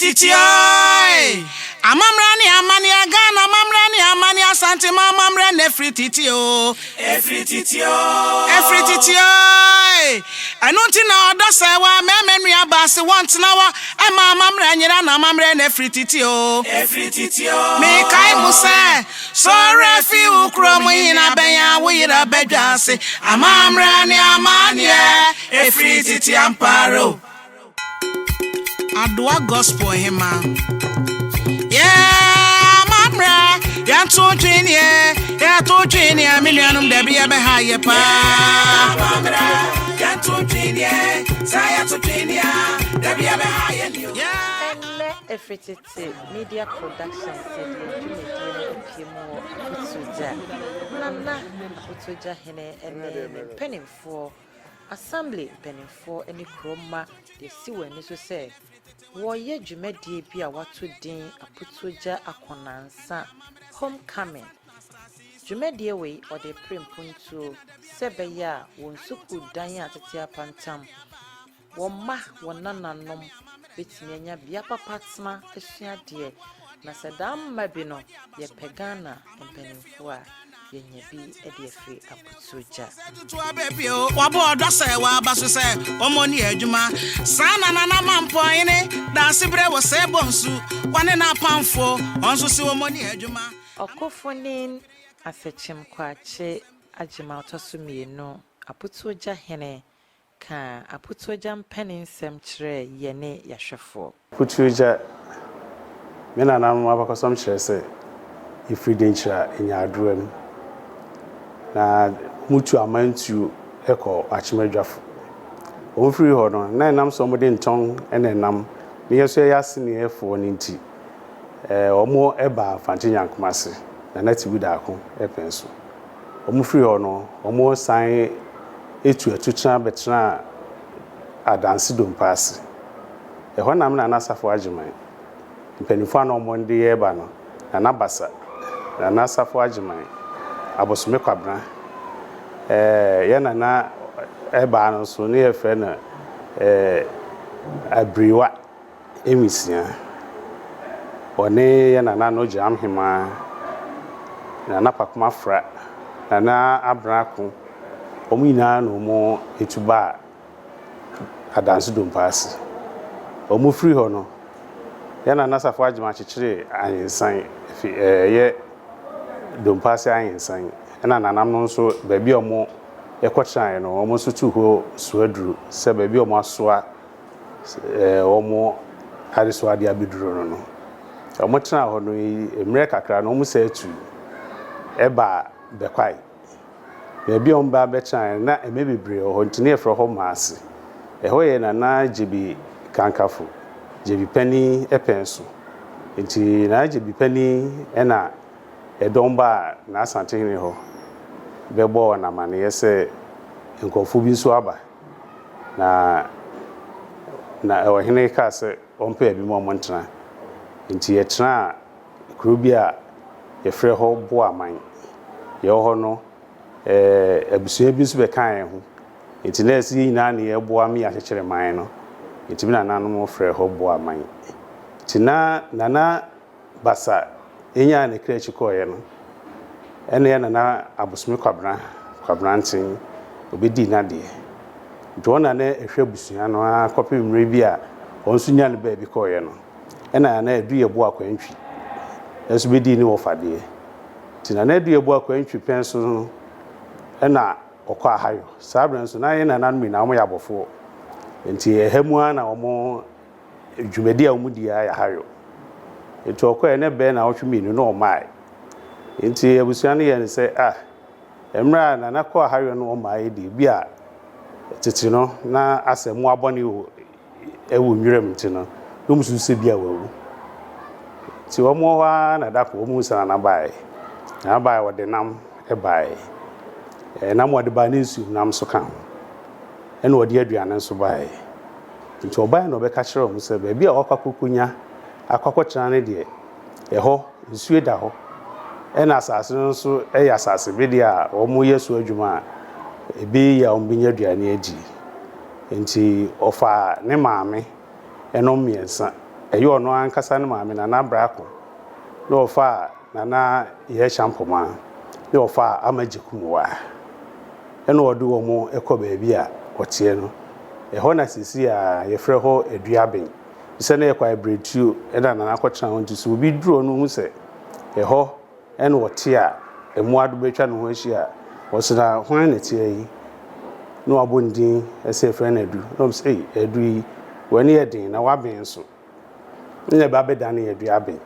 titio. Amamrani amani agana mamrani amani asante mamamre nefri titio. Efri titio. Anunti na odosa wa memenu abasi want na wa mamamre nyira na mamre nefri titio. Me kai musa so refi ukromu ina benya wira bedwase amamrani amani efri titio amparo. Adwa gospel hima. Yeah, mamra, ya to twin, million debi abe high pa. Mamra, ya to twin, saya to twin, debi abe high. Yeah, Efrititi Media Production said you Aputuogya'a. Nana Aputuogya'a hene and penning for assembly penning for any chroma they see when you say. Woye jumedie bi a watu din Aputuogya'a akonansa homecoming jumedie we ode prempuntu sebeya wonsuku dan atete apantam womma wonananom betimianya bia papatna esuade na sedam mabino ye pegana empenimfo a yenye bi ede afri Aputuogya'a to abebio wabo dosa wa baso se omoni adwuma sana nana mampo ene danse bre wo se bonsu wane na pamfo onso se omoni adwuma okofonin afechim kwache ajima otosumienu Aputuogya'a hene ka Aputuogya'a mpanin sem kire yene yahwefo Aputuogya'a mena na abakosom kire se ifridenchira enyaadroam na mutu amantu eko achimadwafo onfiri ho no na enam so mode nton enenam me yeso yase ne efo ne nti omo eba fantinyankomase na nati da ako epenso omo firi ho no omo san etu atutra betra adanse dompase ho nam na nasafo agiman mpanifo na omo ndi eba no na nabasa na nasafo agiman abosome kwabra yana na eba no so ne efe na abriwa emisia one yana na no jam hima na napakoma fra na abrako omina no mo etuba adanse dompase omu free ho no yana na safo agima chechire anyensan ye dompase anyensan na nanam no so baabi omo ekotran no omo so tu ho suaduru se baabi omo asoa omo hariso ade abeduru no omo tran ho no emre kakra no omo se atu eba bekwai baabi omo ba betran na emebebre ho ntine efro ho maase eho ye na jibi kankafo jibi pani epenso nti na jibi pani ena edomba na Asante hene ho bebo na mane yese nkofu bi so aba na hene ka se ompe bi mo montena nti yetra krubi a yefre ho bo aman ye ho no abusua bi so be kan ho nti na esi nyina ne ye bo am ya kekere man no nti bi na nanom frɛ ho bo aman nti na basa enya ne krechi koye no ene na abosome kwabrantin obedi na de dona na ehwe busua no akope mre bi a onso nya ne ba bi koye no ena na edu ye bo akwantwi eso bedi ni wo fade tina na edu ye bo akwantwi penso no ena okọ ahayo sabran so na ye na nanmi na mo yabofo enti ehemu na omo dwumedi a omu dia ya hayo enti okọ ene be na otwemi ni no mai enti abusua ne ye ne se emra na nakọ ahayo no mai di bia titi no na asemu aboni wo ewu nwirem ti no musu se bia wawu ti omo wa na dako omu sana na bai wo de nam e bai nam wo de ba nsu nam so kan ene wo de aduane so bai nti obai no be ka kire omu se ba bia okwakokunya akwakotra ne de eho nsu eda ho ena asase no so eya asase bi dia omu yesu adwuma ebi ya ombinya aduane adi nti ofa ne maame enom miensa ɛyɛ ɔno ankasa no maame Nana Brako na ɔfa Nana yɛ champoma na ɔfa amagye kumuwa ɛna ɔde wɔn ɛkɔ baabi a ɔteɛ no ɛhɔ na sisi a yɛfrɛ hɔ aduaben sɛ na yɛkɔ abretuo ɛna Nana kɔtena hɔ nti so obi duro no hu sɛ ɛhɔ ɛna ɔte a ɛmu ado betwa no ho ahyia ɔsena hwan na tie yi na wabɔ ndin ɛsɛ yɛfrɛ no Adu na ɔm sɛ Adu yi w'ani yɛ den na waben so ne ba bɛda ne aduaben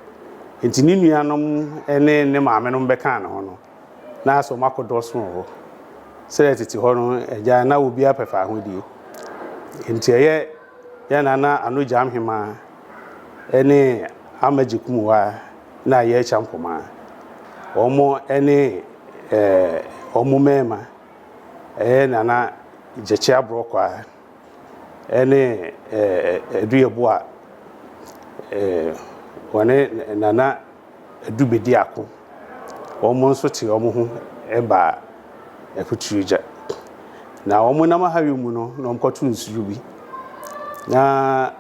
nti ne nuanom ɛne ne maame no bɛka ne ho no na asɔ makɔdɔ so hɔ sɛ tete hɔ no agya na obi apɛfa ahodie nti ɛyɛ yɛ Nana Anogya Amhema ɛne amagye kumuwa na yɛ champoma ɔmo ɛne ɔmo mɛma ɛyɛ Nana Gyekye Aborɔkwa ɛne Aduyɛboa wɔne Nana Adubedi Ako ɔmo nso te ɔmo ho ɛba Aputuogya'a na ɔmo nam ahawe mu no na ɔmo kɔto nsuo bi na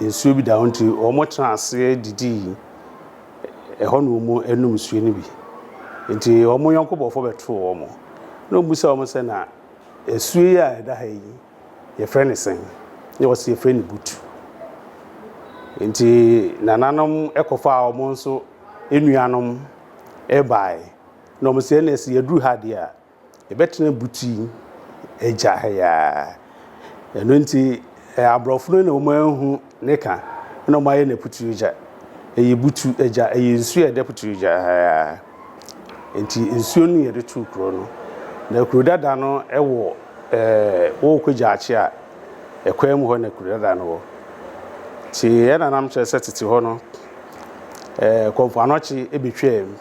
nsuo bi da hɔ nti ɔmo tena ase didi ɛhɔ na ɔmo anum nsuo no bi nti ɔmo yɔnko bɔfo bɛto ɔmo na ɔmo sɛ ɔmo sɛ na nsuo yi a ɛda ha yi yɛfrɛ ne sɛn na wɔsɛ yɛfrɛ ne butu nti nananom ɛkɔfa a ɔmo nso enuanom ɛbae na ɔmo sɛ na ɛsɛ yɛduru ha deɛ a yɛbɛtena butu yi agya ha ya ɛno nti aborɔfo no na ɔmo ahu ne ka na ɔmo ayɛ na Aputuogya'a ɛyɛ butu agya ɛyɛ nsuo a ɛda Aputuogya'a ha ya nti nsuo no yɛde to kuro no na kuro dada no ɛwɔ wɔkɔgyaakye a ɛkwan mu hɔ na kuro dada no wɔ ti ɛna nam kyerɛ sɛ tete hɔ no kɔmfo anɔkye ɛbɛtwaa mu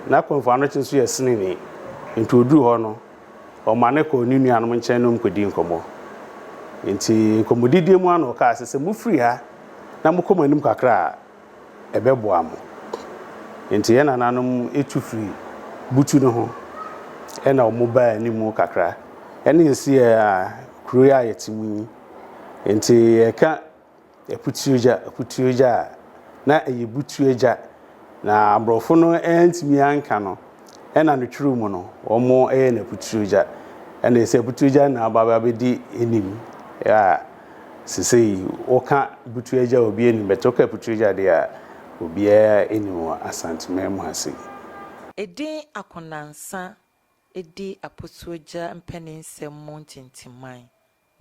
na kɔmfo anɔkye nso yɛ seneni nti oduru hɔ no ɔma ne kɔ ne nuanom nkyɛn no mkɔdi nkɔmmɔ nti nkɔmmɔdidie mu ano ɔkaa sɛ mufiri ha na mokɔ mo anim kakra a ɛbɛboa mo nti yɛ nananom ɛtu firi butu no ho ɛna ɔmo baa animu kakra ɛne yɛsi a kuro a yɛte mu yi nti yɛka Aputuogya'a na ɛyɛ butu agya na aborɔfo no ɛntumi anka no ɛna no twiri mu no ɔmo ɛyɛ na Aputuogya'a ɛna ɛsɛ Aputuogya'a na aba bɛdi anim a sesei wɔka butu agya obi anim bɛtɛ wɔka Aputuogya'a deɛ a obiara anim wɔ Asante mu ha sei Edin akonansa edi Aputuogya'a mpɛninsɛm mu ntintimman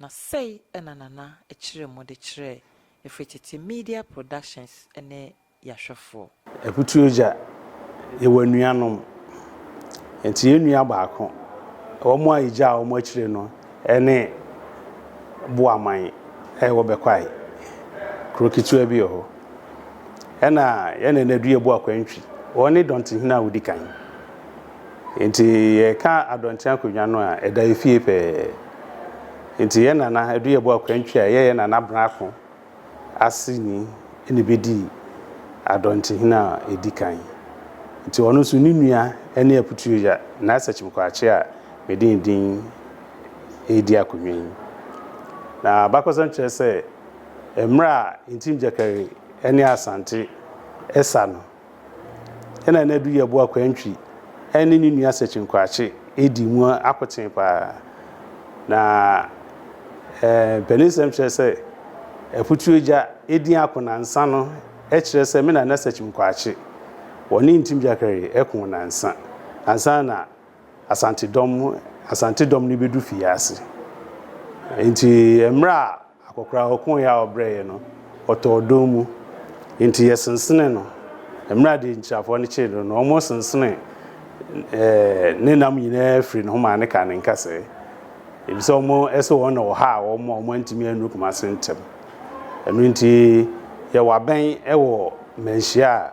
na sei ɛna Nana ɛkyerɛ mu de kyerɛ Efrititi Media Productions ene yahwefo Aputuogya'a yɛwɔ nuanom nti yɛ nua baako ɔmo a yɛgya a ɔmo akyire no ɛne Boaman ɛwɔ bɛkwae kuro ketewa bi wɔ hɔ ɛna yɛne na Aduyɛboa Kwantwi ɔne Dɔntehene a wodi kan nti yɛka Adɔnte akonnwa no a ɛda efie pɛɛ nti yɛ Nana Aduyɛboa Kwantwi a yɛyɛ Nana Brako asini ɛne bɛdi Adɔntehene a ɛdi kan nti ɔno nso ne nua ɛne Aputuogya'a na asɛkyimkwakye a medindin ɛdi akonnwa yi na bakɔsɛm kyerɛ sɛ mmerɛ a ntim gyakari ɛne Asante ɛsa no ɛna na Aduyɛboa Kwantwi ɛne ne nua asɛkyimkwakye ɛdi mu akoten paa na mpɛninsɛm kyerɛ sɛ Aputuogya'a ɛdin akonansa no ɛkyerɛ sɛ me na asɛkyimkwakye wɔne ntim gyakari ɛko nansa ansa na Asante dɔm no bɛdu fie ase nti mmerɛ a akɔkora ɔko yɛ a ɔbrɛeɛ no ɔtɔ dɔm mu nti yɛsensene no mmerɛ de nkyirafoɔ no kyee no ɔmo sensene ne nam nyinaa firi ne ho ma ne ka ne nkasɛɛ ebisɛ ɔmo ɛsɛ wɔn na ɔha a ɔmo antumi anu kuma ase ntɛm ɛno nti yɛwɔ abɛn ɛwɔ manhyia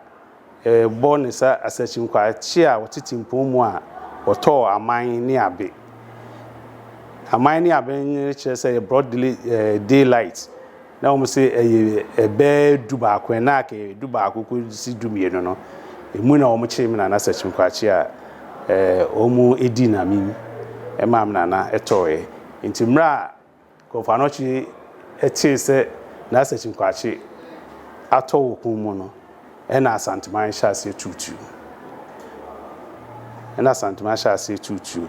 a bɔ ne sa asɛkyimkwakye a wɔtete mpɔn mu a wɔtɔɔ aman ne abe aman ne abe kyerɛ sɛ broad daylight na wɔn sɛ ɛyɛ ɛbɛɛ du baako na aka du baako kɔsi du mmienu no emu na wɔn kyerɛ mu na asɛkyimkwakye a wɔn edi na mim ɛma am Nana ɛtɔɔɛ nti mmerɛ a kɔmfo anɔkye ɛtee sɛ na asɛkyimkwakye atɔ wɔ kun mu no ɛna asanteman hyɛ ase tutu ɛna asanteman hyɛ ase tutu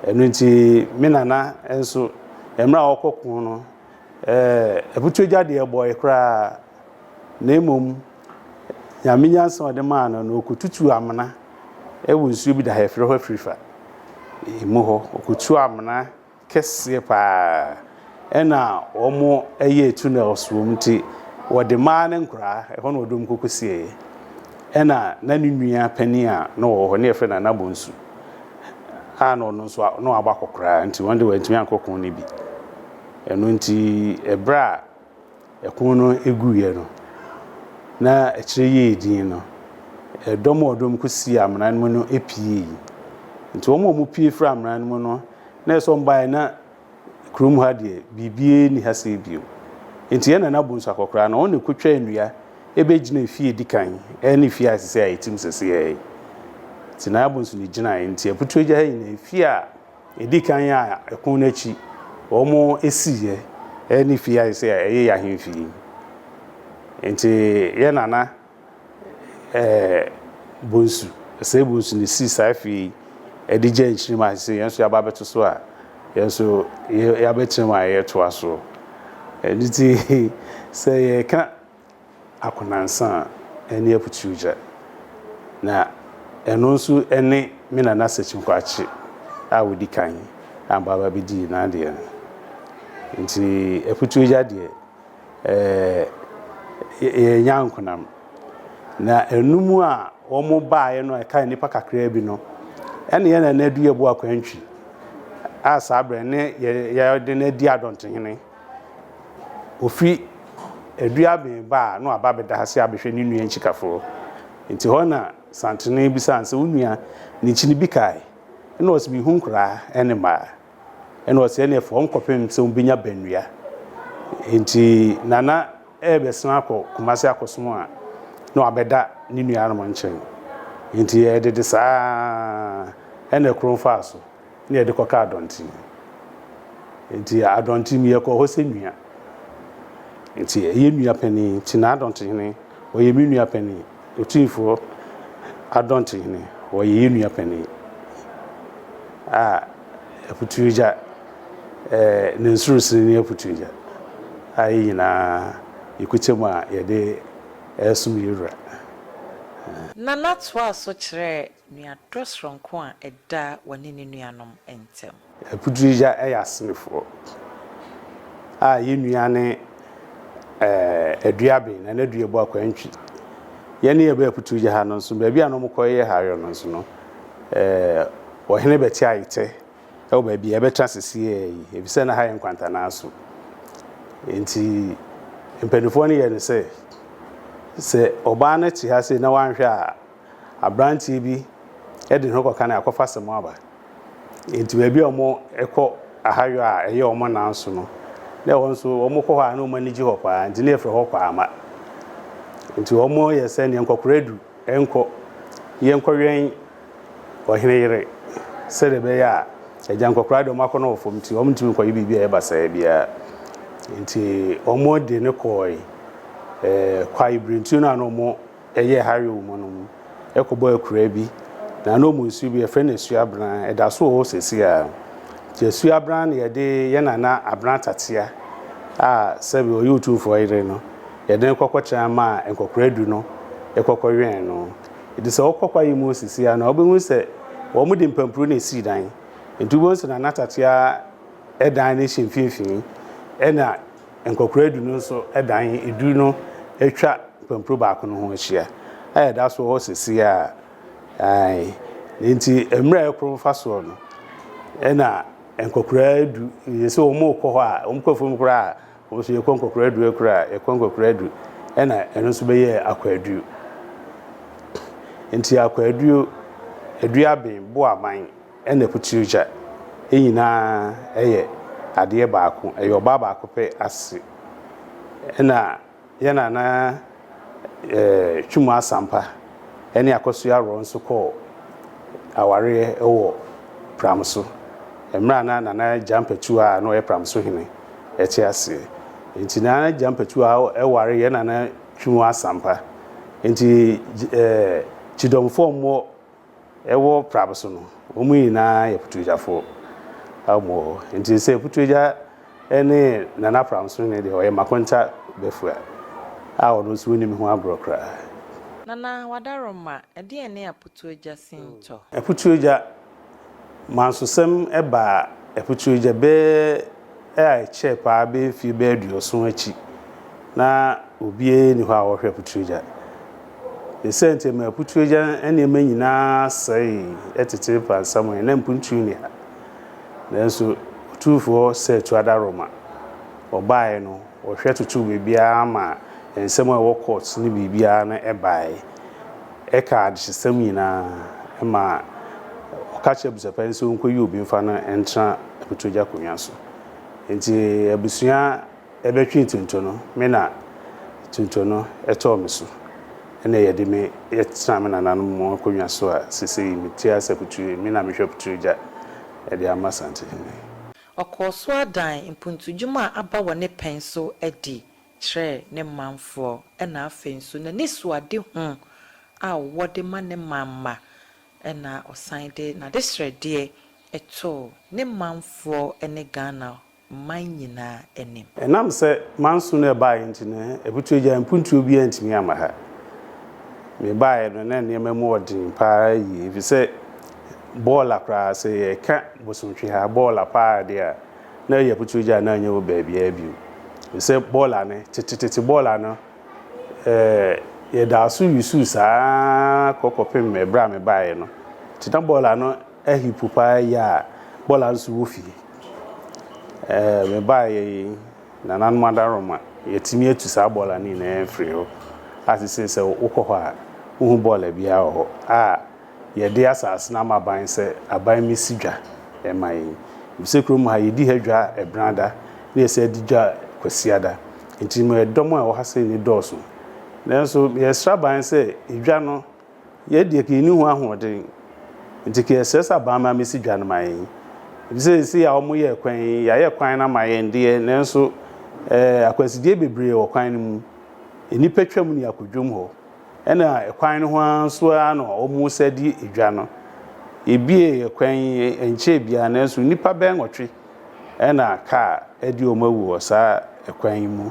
ɛno nti me nana nso emra ɔkɔ kun no Aputuogya'a de boy kra na emom nyame nyansa ɔde maa no no okututu amena ɛwɔ nsuo bi da ha efrɛ hɔ afrifa emu hɔ okutu amena kɛseɛ paa ɛna ɔmo ɛyɛ tunnel soom nti wɔde maa ne nkora ɛhɔ na ɔdom kokosie ɛna na ne nua pani a na wɔ hɔ ne efrɛ na nabonsu a na ɔno nso na waba kokora nti wɔn de wɔntumi ankɔkon ne bi ɛno nti ɛbra ɛkon no eguye no na ɛkyerɛ yɛ din no ɛdɔm ɔdom kosi amena no mu no epie nti wɔn a wɔn pie fra amena no mu no na ɛsɔ mbae na kurom ha deɛ bibie ni ha sɛ bio nti yɛn na bonsu akɔkora na wɔn na kotwa nnua ebegyina fie dikan ɛne fie asese a etim sese yɛ nti na bonsu ne gyina nti Aputuogya'a yi na fie a edikan a ɛkon n'akyi wɔn esiye ɛne fie asese a ɛyɛ ahemfie nti yɛn nana bonsu sɛ bonsu ne si saa fie ɛde gya nkyirima asese yɛn so yaba bɛto so a yɛn so yabɛkyerɛ a yɛtoa so nti sɛ yɛka akonansa ɛne Aputuogya'a na ɛno nso ɛne me nana sɛkyimkwakye a wodi kan a baba bi di na deɛ nti Aputuogya'a deɛ yɛnya nkonam na enum a wɔn baeɛ no ɛka nipa kakra bi no ɛne yɛn na adu yɛ bo akwantwi a saa brɛ ne yɛde na di adɔntenhene ofi aduaben ba no aba bɛda ha se abɛhwɛ ne nua nkyikafo nti hɔ na santene bi sanse onua ne kyini bi kae ɛna ɔsɛ bi hu nkora ɛne ma ɛna ɔsɛ ne fo nkɔpem sɛ obinya banua nti nana ɛbɛsen akɔ kumase akɔsom a na abɛda ne nua no nkyɛn nti ɛdede saa ɛna kronfa so ne yɛde kɔka adɔnten nti adɔnten mi yɛkɔ hɔ sɛ nua nti ɛyɛ nua pani nti na adɔntenhene ɔyɛ mi nua pani otinfo adɔntenhene ɔyɛ yɛ nua pani a Aputuogya'a ne nsuro sini ne Aputuogya'a a yi nyinaa yɛkutam a yɛde ɛsom yɛwura na natoa so kyerɛ nua dɔsronko a ɛda wɔne ne nuanom ntɛm Aputuogya'a ɛyɛ asenefoɔ a yɛ nua ne aduaben na n'adua bo akwantwi yɛne yɛbɛ Aputuogya'a no nso baabi a no mokɔyɛ hayo no nso no ɔhene bɛte ayete ɛwɔ baabi yɛbɛtra sesie yi ebisɛ na ha yɛ nkwantana so nti mpanifoɔ no yɛ ne sɛ ɔbaa no te ha sɛ na wanhwɛ a abranteɛ bi ɛde ne ho kɔka na akɔfa sɛm aba nti baabi a ɔmo ɛkɔ ahayo a ɛyɛ ɔmo nanso no na ɛwɔ nso ɔmo kɔ hɔ a na ɔmo ani gye hɔ paa nti na yɛfrɛ hɔ kwaama nti ɔmo yɛ sɛ ne nkɔkoradu ɛnkɔ yɛnkɔwɛn ɔhene yere sɛde bɛyɛ a agya nkɔkora de ɔmo akɔ na ɔfam nti ɔmo ntumi nkɔyɛ biribi a ɛba saa biara nti ɔmo de ne kɔɔ kwae brentu na ɔmo ɛyɛ hayo mu no mu ɛkɔbɔ akura bi na ɔmo nsu bi ɛfrɛ no asuabran ɛda so wɔ sɛsi a nti asuabran na yɛde yɛ nana abran tatea a sɛbi ɔyɛ otumfoɔ yere no yɛde ne kɔkɔkyerɛ ma nkɔkoradu no ɛkɔkɔwɛn no ɛde sɛ ɔkɔkɔ yi mu sɛsi a na ɔbɛhu sɛ ɔmo de mpampuro na esi dan nti wɔn sɛ nana tatea ɛdan ne hyɛ mfimfini ɛna nkɔkoradu no nso ɛdan edu no atwa mpampuro baako no ho ahyia a yɛda so wɔ sɛsi a nti mmerɛ ɛkoro fa soɔ no ɛna nkɔkoradu yɛsɛ ɔmo kɔ hɔ a ɔmo kɔ fam koraa a ɔmo so yɛkɔ nkɔkoradu akura yɛkɔ nkɔkoradu ɛna ɛno nso bɛyɛ akwaadu nti akwaadu aduaben bo aban ɛna Aputuogya'a nyinaa ɛyɛ adeɛ baako ɛyɛ ɔbaa baako pɛ ase ɛna yɛna na twum asampa ɛne akɔso arɔ nso kɔ awareɛ ɛwɔ pram so mmerɛ na nana gyampatu na ɔyɛ pram so hene ɛte ase nti nana gyampatu a ɛware yɛ nana twu asampa nti chidomfo mo ewo praboso no omu yina ye Aputuogya'fo amo nti se Aputuogya'a ene nana pramso ne de oye makonta befua a ono so ni me ho abrokra Nana wadaroma ede ene Aputuogya'a sinto Aputuogya'a mansosem eba Aputuogya'a be chepa be fi be aduoso achi na obie ni ho a wo hwe Aputuogya'a esente me Aputuogya'a ene manyina sai etete pansam na mpuntu ni ha nanso tufo se to adaroma obae no wo hwe tutu bibia ma ensem a wo court ni bibia na ebae card system nyina ma okache busepa nso nkoyi obi mfa na entra Aputuogya'a konwa so nti abusua ebetwe tunto no me na tunto no eto me so ene yede me etra me na nanom konwa so a sisi mitia Aputuogya'a me na mehwe Aputuogya'a ede ama Asante okoso adan impuntujuma aba wone penso edi tre ne manfo na afenso na nesu ade ho a wode ma ne mamma na osande na desrede eto ne manfo ne Ghana manyina enim enam se manso na bae ntine Aputuogya'a impuntu obi antimi ama ha me bae no na ne memu odin pa yi bi se ball akra se ka bosuntwe ha ball pa dia na ye Aputuogya'a na anya wo baabia biu se ball ane tititi ball ano ye da so yusu sa kokopem me bra me bae no titan ball ano ehipu pa ya ball anso wo fi me bae na nan madaroma yetimi atu sa ball ani na free ho asise se ukọ a uhu ball bia ho a ye de asas na maban se aban misidwa e mai bise krom ha yedi hadwa e branda na ese didwa kwasiada nti mo edom a wo hase ni doso nanso ye straban se edwa no ye de ke ni hu ahoden nti ke sesa ban ma misidwa na mai bise si ya omo ye kwan ya ye kwan na mai ndie nanso akwasidie bebre wo kwan mu enipa twam ni akodwom ho ena ekwan no ho anso ano omu sadi edwa no ebie ekwan enche bia na so nipa ben nwotwe ena ka edi omawu osa ekwan mu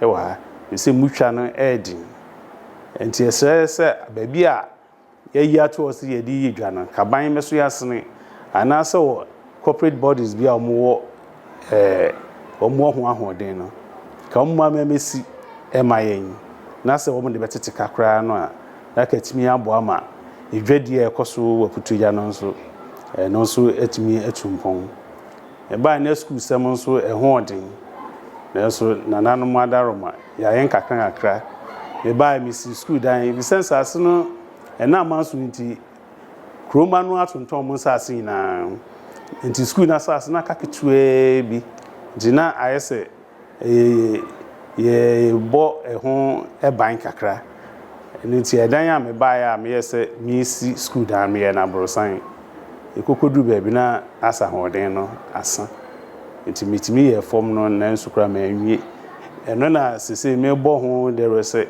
ewa ese mutwa no edi enti esese baby a yeyi ato osi yedi edwa no kaban meso yasene ana so corporate bodies bia omo omo ho ahoden no ka omo amemesi emayen na se wo de betete kakra no a na katimi abo ama edwadie ekoso Aputuogya'a no nso etimi etumpon ba na school sem nso eho odin na so nananom adaroma ya yen kakra me ba mi si school dan bi sense ase no na manso nti kroma no atonton mo sase na nti school na sase na kaketue bi dina ayese ye bo eho ban kakra nti edan ya me ba ya me yese mi si school dan me na brosan ekokodu ba bi na asa hoden no asa nti mitimi ye form no na nsukura ma anwie eno na sese me bo ho de rese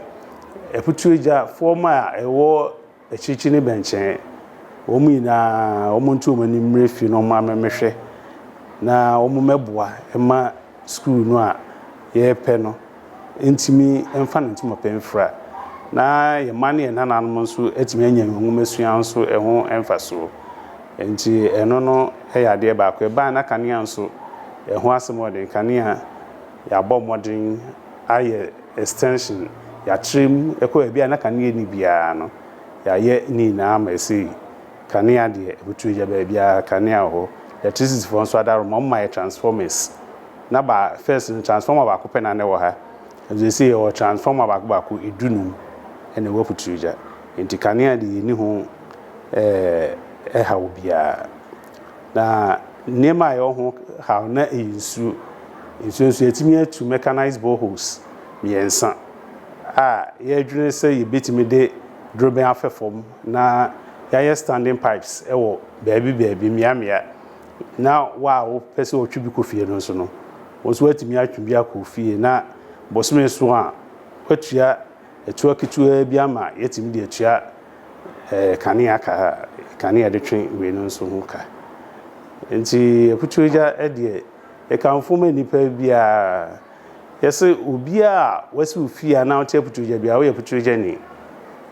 Aputuogya'a form a ewo echichi ne benchen omu na omu ntu omani mrefi no ma memehwe na omu meboa ema school no a ye pe no ntimi emfa ntimo penfra na ye mane ye nananom nso etimi anya nwumasua nso eho emfaso enti eno no eyade ba ko ba na kanea nso eho asemode kanea ya bɔ modern aye extension ya trim eko bia na kanea ni bia no ya ye ni na ma esi kanea de Aputuogya'a ba bia kanea ho electricity for nso adaro ma transformers na ba first transformer ba ko pena ne wo ha they say o transformer ba ko edunum ene wo Aputuogya'a enti kanea de ni ho ha obia na nema yo ho ha na insu etimi atu mechanized boreholes miensa ye adwene say ye betimi de droben afefom na ya standing pipes ewo baabi miamia na wa wo pese o twibi kofie no so no wo so atimi atwubi akofie na bosome so a watua etua kitua bi ama yetimi de etua kanea ka kanea de twen we no nso ho ka nti Aputuogya'a de e kan foma nipa bia yesi obi a wasi ofia na ote Aputuogya'a bia we Aputuogya'a ni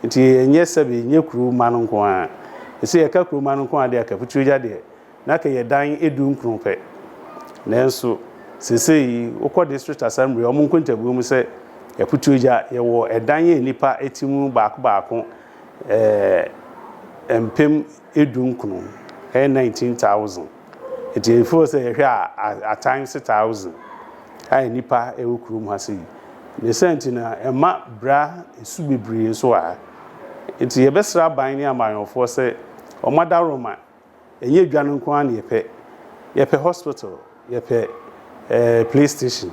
nti enye sebe enye kuru ma no nko a ese ye ka kuru ma no nko a de ka Aputuogya'a de na ka ye dan edu nkron pe nanso sesei ukọ district assembly omo nkontabu mu se Aputuogya'a ye wo edan ye nipa etimu baako empem edu nkron 19,000 it is for say at times 1,000 ai nipa ewukuru mu hase ne senti na ema bra esu bebre so a it ye besra ban ni amayonfo se omada roma enye dwan nko an ye pe hospital ye pe police station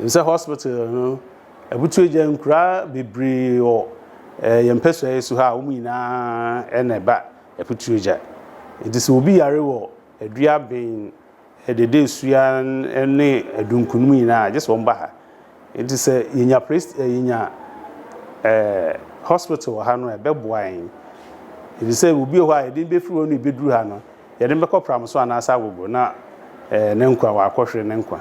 in say hospital no Aputuogya'a nkura bebre o ye mpeso yesu ha omuyina eneba Aputuogya'a it is obi yare wo adua ben edede sua ene adunkunum yina just one ba it is yenya priest yenya hospital ha no ebeboan it is obi ho a edin be furu no beduru ha no yede be kopram so anasa agogo na ne nkwa wa akohwe ne nkwa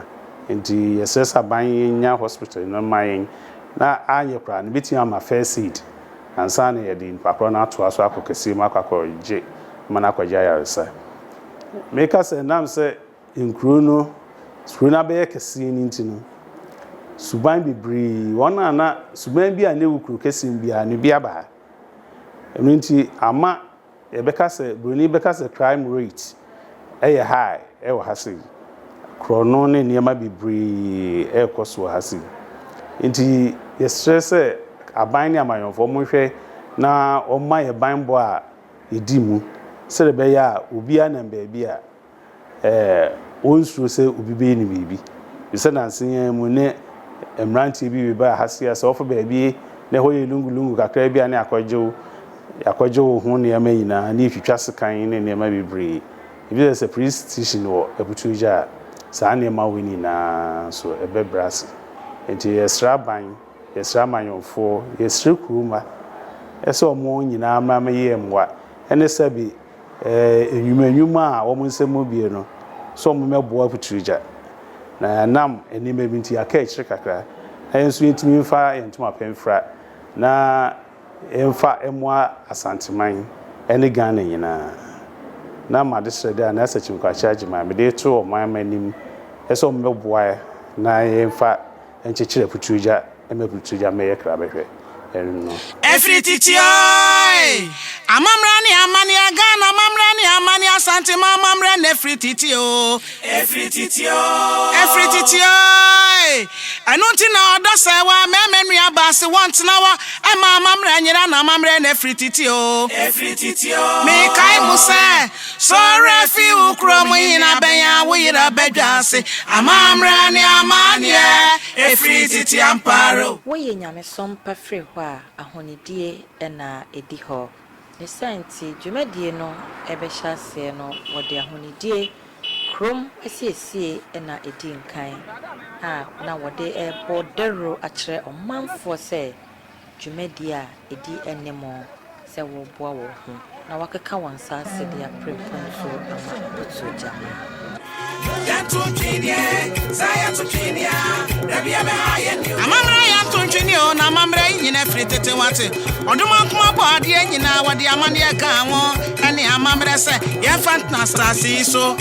nti yesesa ban yenya hospital no mayen na anye kra ne betia ama first aid ansa na yede npakro na ato aso akokesi makakọ je mana kwaja yaresa meka se nam se nkuro no skuro na be kese ni ntino suban bibri wona na suban bi a ne wukuru kese bia ne bia ba nti ama e beka se broni beka se crime rate eye high e wo hase krono ne niema bibri e koso hase nti ye stress aban ne amayonfo mo hwe na o ma ye ban bo a edimu serebe ya obi ana baabi a onsuro se obi be ni bibi bisa na nsen mu ne emranti bi ba hasia se ofo baabi ne hoye lungu kakra bi ane akwajo ho ne yama yina ne twitwa sekan ne ne ma bibre bi se police station wo Aputuogya'a sa ne ma wini na so ebebras enti yesra ban yesra manyonfo yesra kuruma ese omo nyina ma ye mwa ene sabi enyuma a wo nsemu bie no so mo mebo Aputuogya'a na nam enime binti aka ekire kakra enso yetimi mfa yentuma pemfra na emfa emwa Asante man ene Ghana nyina na ma de srede na asachim kwa charge ma me de to o man manim eso mo mebo na emfa enchechire Aputuogya'a Aputuogya'a me yekra behwe no Efrititio amamrani amani agana amamrani amani Asante mamamre nefrititio anunti na odose wa memenu abase want na wa amamre nyira na amamre nefrititio me kai muse so refi ukromo hina benya wo yira bedwase amamrani amani efrititi amparo wo ye nyame som pafre ho a ahonidie na edi ho ne senti dwumadie no ebehya se no wode ahonidie krom esiesie na edi nkan na wode bodero akire omanfo se dwumadie a edi enemo se wo boa wo ho na wakeka wansa se dia prepon so ama Aputuogya'a amamra ya tontwini o na amamra nyina fritete wate oduma kuma bode nyina wode amane aka wo ene amamra se ye fantna stasi so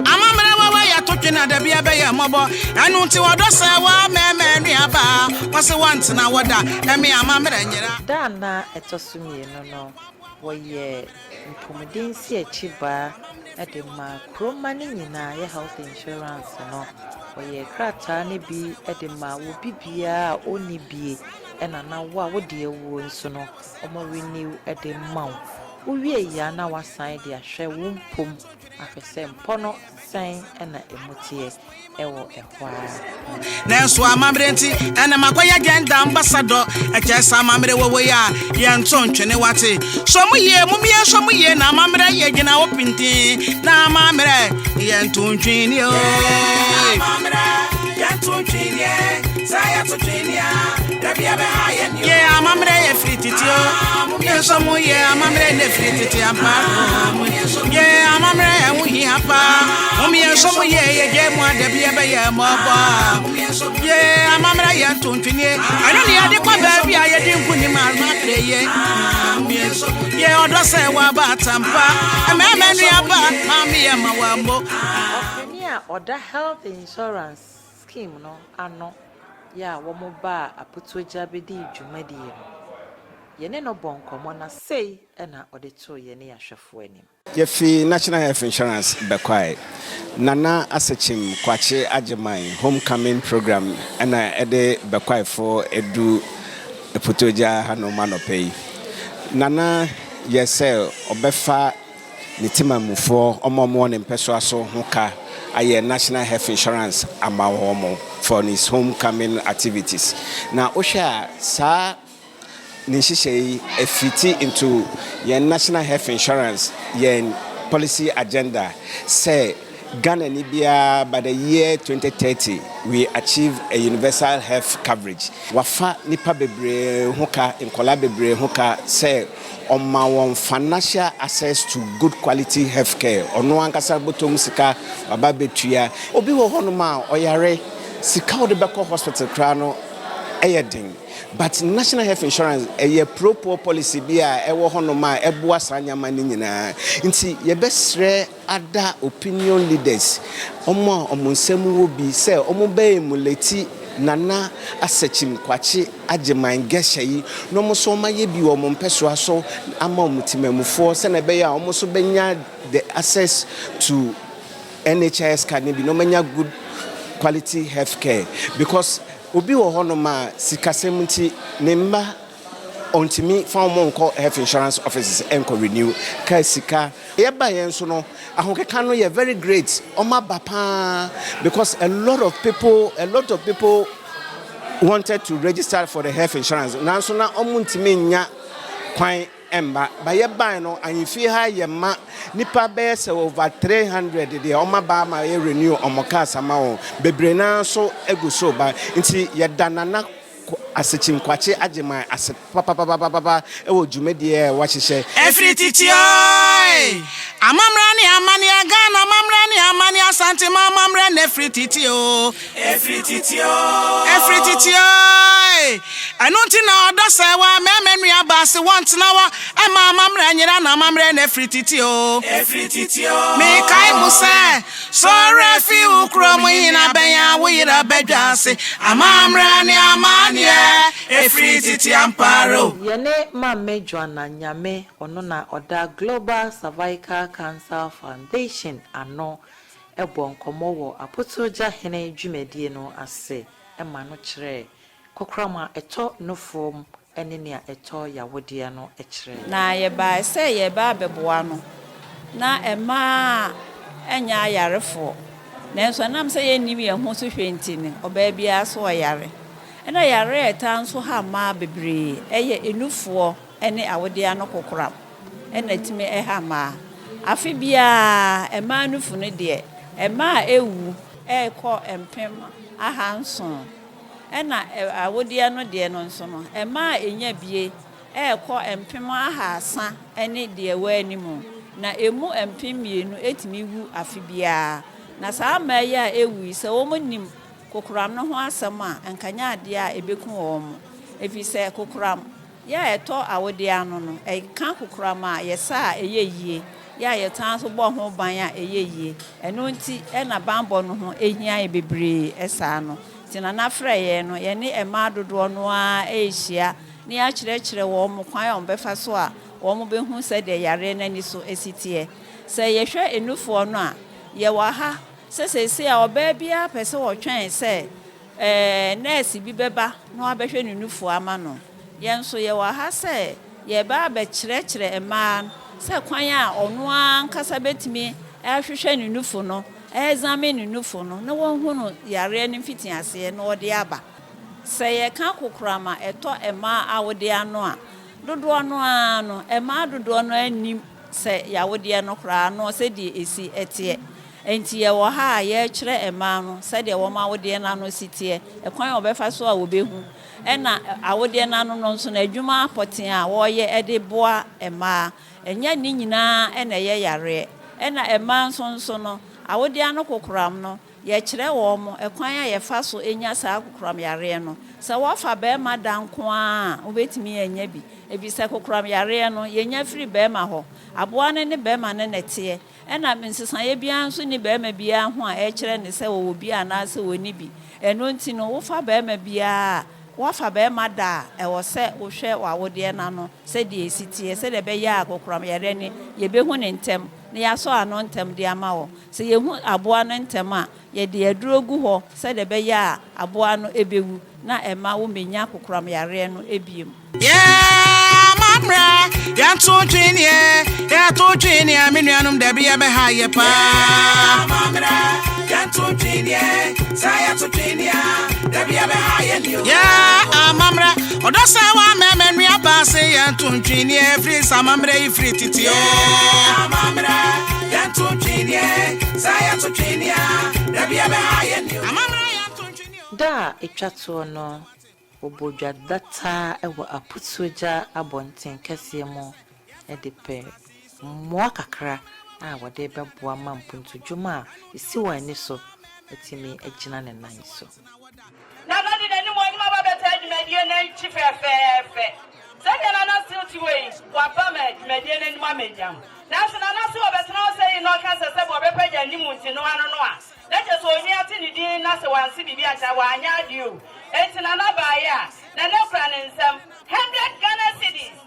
amamra wawa ya totwina da bia be ya mobo anu nti wodose wa meme nuaba wose want na woda eme amamra nyira da na etosumie no woye mpomdensi achiba edema kroma ni nyina ye health insurance no woye krata ne bi edema wo bibia oni bie ena na wo a wo de ewo nso no omo renew edema wo wie ya na wasan de ahwe wo mpom afese mpono san ena emutie ewo ehwa na so amamre nti ena makwaya agenda ambassador ekesa amamre wowo ya ye ntontwene wate so mumie so muye na amamre ye gina wo pinti na amamre ye ntontwene o amamre ye ntontwene saya tontwene ya Yeah, amamre efrititio. Yesomu yeah, amamre nefrititi amparo. Yeah, amamre uhi apa. Yesomu yeah, yeah, mo de biebe yeah mo ba. Yeah, amamre ya tuntuni. Ano ni ade kwa baby aye di nkuni ma kreye. Yeah, odo se wa ba tampa. Ememenu aba, mami ya mawambo. Onya oda health insurance scheme no ano ya wo mo ba Aputuogya'a bedi dwumadi no yene no bonkomo na sei na ode to yene ahwefo anim Yefi National Health Insurance bekwai Nana Asachim kwache ajeman homecoming program na ede bekwai for edu Aputuogya'a hanoma no pay Nana yesel obefa nitimamufo omomo ne mpeso aso hoka aye National Health Insurance amawomo for his homecoming activities na osha sa Nishishei efiti into your National Health Insurance your policy agenda say Ghana Nibia by the year 2030 we achieve a universal health coverage. Wafa nipa bebre hoka inkola bebre hoka say on my financial access to good quality health care. Ono ankasa botom sika baba betua obi wo honoma oyare sika ode beko hospital krano ayedin. But National Health Insurance a pro-poor policy be a ewo honoma eboa sanyama ni nyina nti ye besre other opinion leaders omo nsemu wo bi say omo be emulate Nana Asachim kwache ajeman gesha yi no mo so maye bi wo mo mpeso aso ama mutimamufo se na be ya omo so benya the access to NHS can be no manya good quality health care because obi wo honoma sikasem nti nemba ontimi found monko health insurance offices enko renew ka sika yeba yen so no ahokeka no ye very great oma bapa because a lot of people wanted to register for the health insurance nanso na omuntimi nya kwan emba ba yeba no anyifi ha ye ma nipa be se over 300 de oma ba ma ye renew omoka sama wo bebre na so egu so ba nti ye danana Asachim kwache ajeman ase papa ewo dwumadi e wa hyehyɛ Efrititio amamrani amani agana amamrani amani asante mamamre nefrititio efrititio anunti na odo wa memenu abase want na wa amamre nyira na amamre nefrititio me kai musa so refi ukrom hina benya wira bedwase amamrani amani efrititi amparo yene mamme Joanna Nyame ono na oda Global Cervical Cancer Foundation ano ebonkomo wo Aputuogya'a hene dwumadi no ase ema no kire kokrama eto no from ene ne eto yawode no ekire na ye ba se ye ba beboa no na ema enya yarefo nenso nam se ye nim ye ho so hwenti ne oba bia so oyare ena yare eta nso ha ma bebre eye enufuo ene awode ano kokram ena time ha ma afi bia ema nufu ne de ema ewu ekọ empem aha nso ena awode ano de no nso no ema enya bie ekọ empem aha asa ene de wa animu na emu empem mienu etimi wu afi bia na saa ma ya ewu se wo monim kokuram no ho asem a enkanya ade a ebeku wo mo efise kokuram ya eto awode ano no eka kokuram a yesa eyeyie ya yetan so bo ho ban a eyeyie eno nti na bambo no ho ehia ebebre esa no tina na freye no ye ne ema dodo no a ehia ne ya kyerɛkyerɛ wo mo kwan a ombefa so a wo mo behu se de yare na ni so esitie se yehwɛ enufo no a ye wa ha sese a oba bia pese wo twen se nurse bi beba na wabehwe nunufu ama no yenso ye wa ha se ye ba be kyerɛkyerɛ ema se kwan a ono ankasa betimi ahwehwɛ nunufu no examine nunufu no na wonhu no yare ne mfiti ase na ode aba se ye ka kokrama eto ema awode ano a dodo ano ano ema dodo ano anim se yawode no kra no se die esi etie enti ye wo ha ye kyerɛ ɛma no sɛ de wo ma wode na no sitie ɛkwan obefa so a wobehu ɛna awode na no nso na adwuma apɔten a wo ye ɛde boa ɛma ɛnya ni nyinaa ɛna ye yare ɛna ɛma nso no awode ano kokoram no ye kyerɛ wo mo ɛkwan a ye fa so enya saa kokoram yare no sɛ wo fa be ma danko a wobetimi enya bi ebi sɛ kokoram yare no ye nya firi be ma ho aboa ne be ma ne nete ɛna nsesa ye bia nso ni be ma bia ho a ɛkyerɛ ne sɛ wo bi ana sɛ woni bi ɛno nti no wo fa be ma bia wo fa be ma da ɛwɔ sɛ wo hwɛ wawode na no sɛ de esitie sɛ de be ya kokoram yare ne ye be hu ne ntem na ya so ano ntem de ama wo sɛ ye hu aboa no ntem a ye de aduro gu ho sɛ de be ya aboa no ebewu na ɛma wo menya kokoram yare no ebiem Yeah, mamra, ya to twini, me nuanum da bia be ha ye pa. Mamra, ya to twini, saya to twini, da bia be ha ye ni. Yeah, mamra, odo sa wa me nua ba se ya to twini, free sa mamra e free titi o. Mamra, ya to twini, saya to twini, da bia be ha ye ni. Mamra ya to twini. Da etwato no obodwa data ewo Aputuogya'a abonten kese mu edipe mo kakra a wode beboa mampuntu dwuma isi wani so etimi agina ne nan so na no de ni mo nyima ba beta adwumadie na nchi fefefe se de na na silti we wa ba ma adwumadie na ni ma mediam na so na so obetena o sei no ka se bo be pagya ni mu nti no ano no a na je so oni ate ni din na se wansi bibi acha wa anya adio enti na na ba ya na ne kra ne nsam 100 Ghana cedis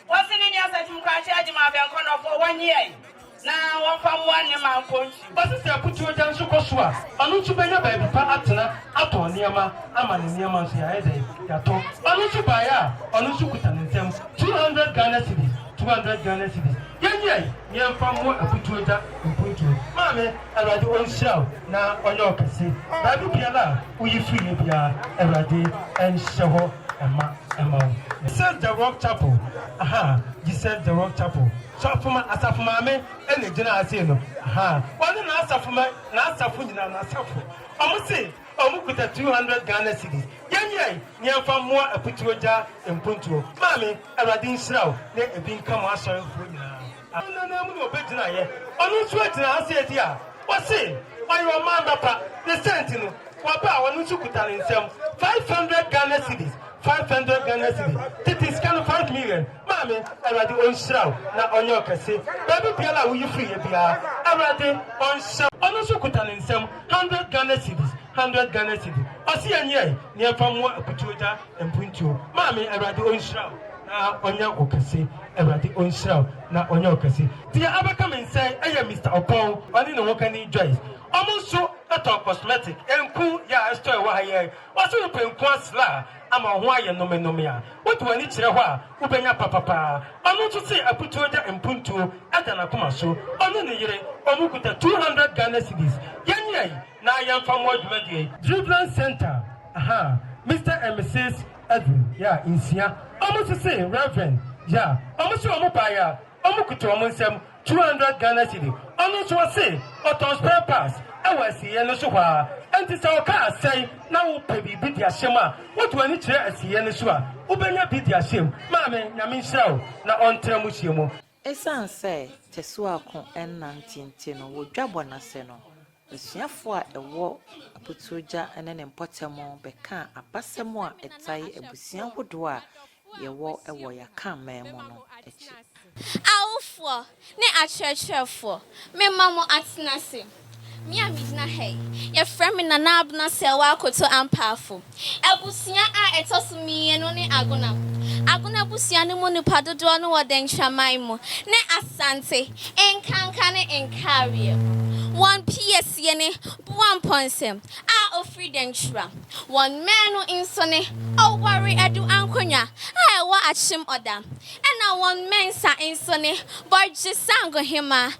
wasi ni nya sa tum kwa cha ajima be nko no for 1 year na won fa mo ane ma nkonchi basi se Aputuogya'a nso koso a anu nso benya ba bi pa atena ato niema ama ne niema nso ya ede ya to anu nso ba ya anu nso kuta ne nsam 200 Ghana cedis 200 Ghana cedis yenye nyemfa mo Aputuogya'a mpuntu mame Awurade onhyiraw na onye okese ba bi biala uyi free bia Awurade enhye ho ema said the Rock Chapel you said the Rock Chapel so asafuma me ene gina ase no wani na asafu nyina na asafu omusi omukuta 200 Ghana cedis yenye nyemfa mo Aputuogya'a mpuntu mame Awurade nhyiraw na ebi nka mo asori fo nyina na mu no obegina ye onu so agina ase edi a wasi oyo man bapa the sentinel waba wonu sukuta ne nsem 500 Ghana cedis 500 Ghana cedis titi scan 5 million mame Awurade onhyiraw na onye okese baby biala wo yifri ye bia Awurade onhyiraw onu sukuta ne nsem 100 Ghana cedis 100 Ghana cedis osi anye ne efa mo Aputuogya'a mpuntuo mame Awurade onhyiraw na onye okese Awurade onhyiraw na onye okese dia abaka mensai eye Mr. Opon oni ne wokani Joyce omunso eto cosmetic enku ya store wa haye waso penku asla ama ho aye nome a wotu ani kire ho a ubenya papapa onu to say Aputuogya'a mpuntuo adana koma so onu ne yire omukuta 200 Ghana cedis yenye na yamfa mo adwumadie Driveland Center Mr. and Mrs. Edwin insia omu to say Reverend omu so omu pa ya omukuta omu nsem 200 Ghana cedis onu so say oton spare parts awasiye no so hwa enti se o ka asai na wo pe bibi dia hyema wotu ani kire asiye no so a ubenya bi dia hyem maame nyame nhyiraw na ontra mu hyemu esanse tesu akon enantinti no wodwabɔ na se no esuafo a ewo Aputuogya'a ene ne mpotemo beka abasemo a etai abusua hodo a yewo ewo ya kan memo no echi awfo ne akyerɛkyerɛfo me mamo atenase me amidina hey ye frɛ me na abna se wa akoto ampafo abusua a etosumi no ne agona busua ne mu nipa dodo no wɔ denhwaman mu ne asante enkanka ne enkarie one PS yene one ponsem a ofri denhwa one menu insone o worry edu ankonya a ewa achim oda ena one mensa insone borje sango hima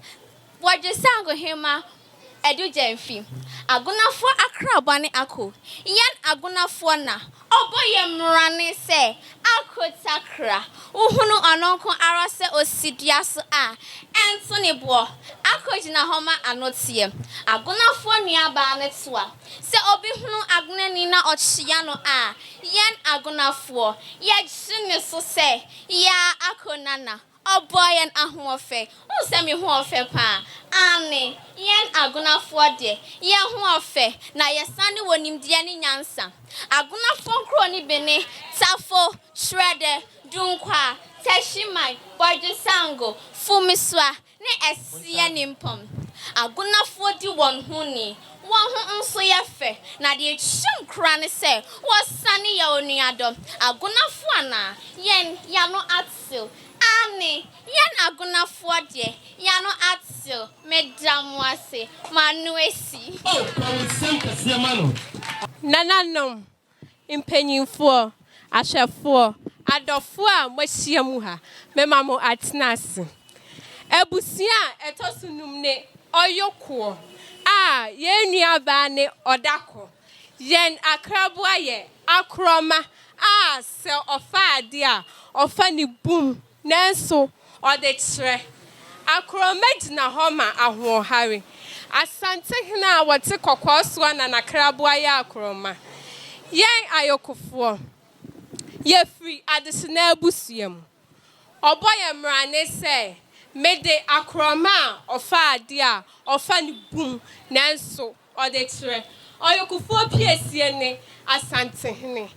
edu jemfi agunafo akraba ne ako yan agunafo na oboye mrane se akotakra uhunu ononko arase osidia so a enso ne bo akojina homa anotie agunafo nuaba ne toa se obi hunu agunani na ochia no a yan agunafo ye gyine so se ya akonana oboyen ahofe unsemi hofe pa ane yen agunafo de ye hofe na yesane wonimdia ni nyansa agunafo nkro ni bene tafo shrede dunkwa tashimai bojisango fumiswa ne esia nimpom agunafo di won ho ni won ho nso ye fe na de chim kra ne se wasane ya onuado agunafo ana yen ya no atsil Ani, yan agunafo de, yano atsil, medamwase, manuesi. Nananom, impenyinfo, ashefo, adofo a mwahia mu ha, memamo atnase. Ebusia etosunum ne oyoko a ye nuaba ne odako. Yen akrabua ye akroma a se ofa ade a ofa ni boom. Nenso ode kire akromedi na homa ahohare asante hina wote kokoswa na nakrabua ya akroma yen ayokofo ye free adesina abusuam oboye mrane se mede akroma ofa ade a ofa ni bum nenso ode kire ayokofo piesie ne asante hine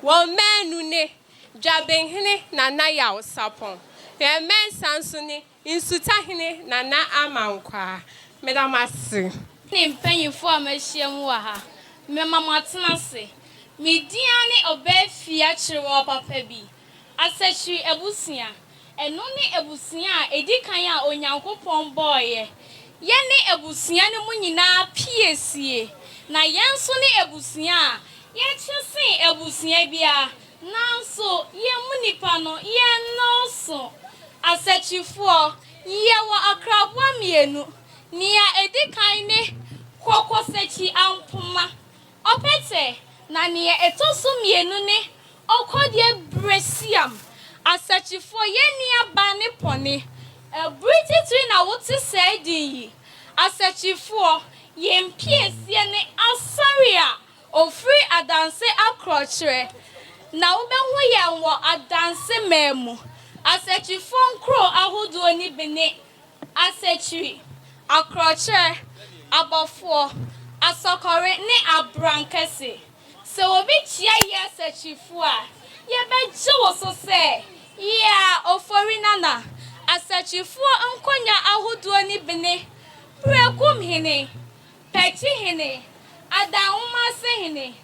wo menu ne Jabenhine na na ya osapon. Ye mensanso ni insutahine na na amankwa. Medamasi. Ni mpanyifo amahyiam wa ha. Memamatnase. Midiane obefia kyerwo papa bi. Asachiri ebusia. Eno ne ebusia a edikan a onyankopon boye. Ye ne ebusia ne mu nyina piesie. Na yenso ne ebusia a ye kyesen ebusia bia. Nanso ye munipa no ye noso asachifo ye wa akrabwa mienu nia edikan ne kokosachi ampoma opete na nia etoso mienu ne okodie bresiam asachifo ye nia ba ne pone briti na wote saidin yi asachifo ye mpiesie ne asaria ofri adanse akrochre na ubehu ya wo adanse memu asachifo nkro ahodo ni bene asachiri akroche abofo asokore ne abrankese se obi chia ye asachifo a ye beje wo so se ya ofori nana asachifo nkonya ahodo ni bene prekum hene pechi hene adanuma se hene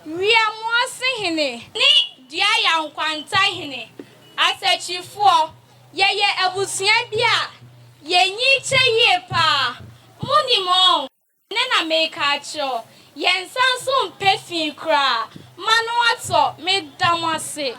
Riamuase hene ni dia ya nkwanta hene asachifo ye abusia bia ye nyiche ye pa munimo ne na meka cho ye nsanso mpefin kra manu ato medamase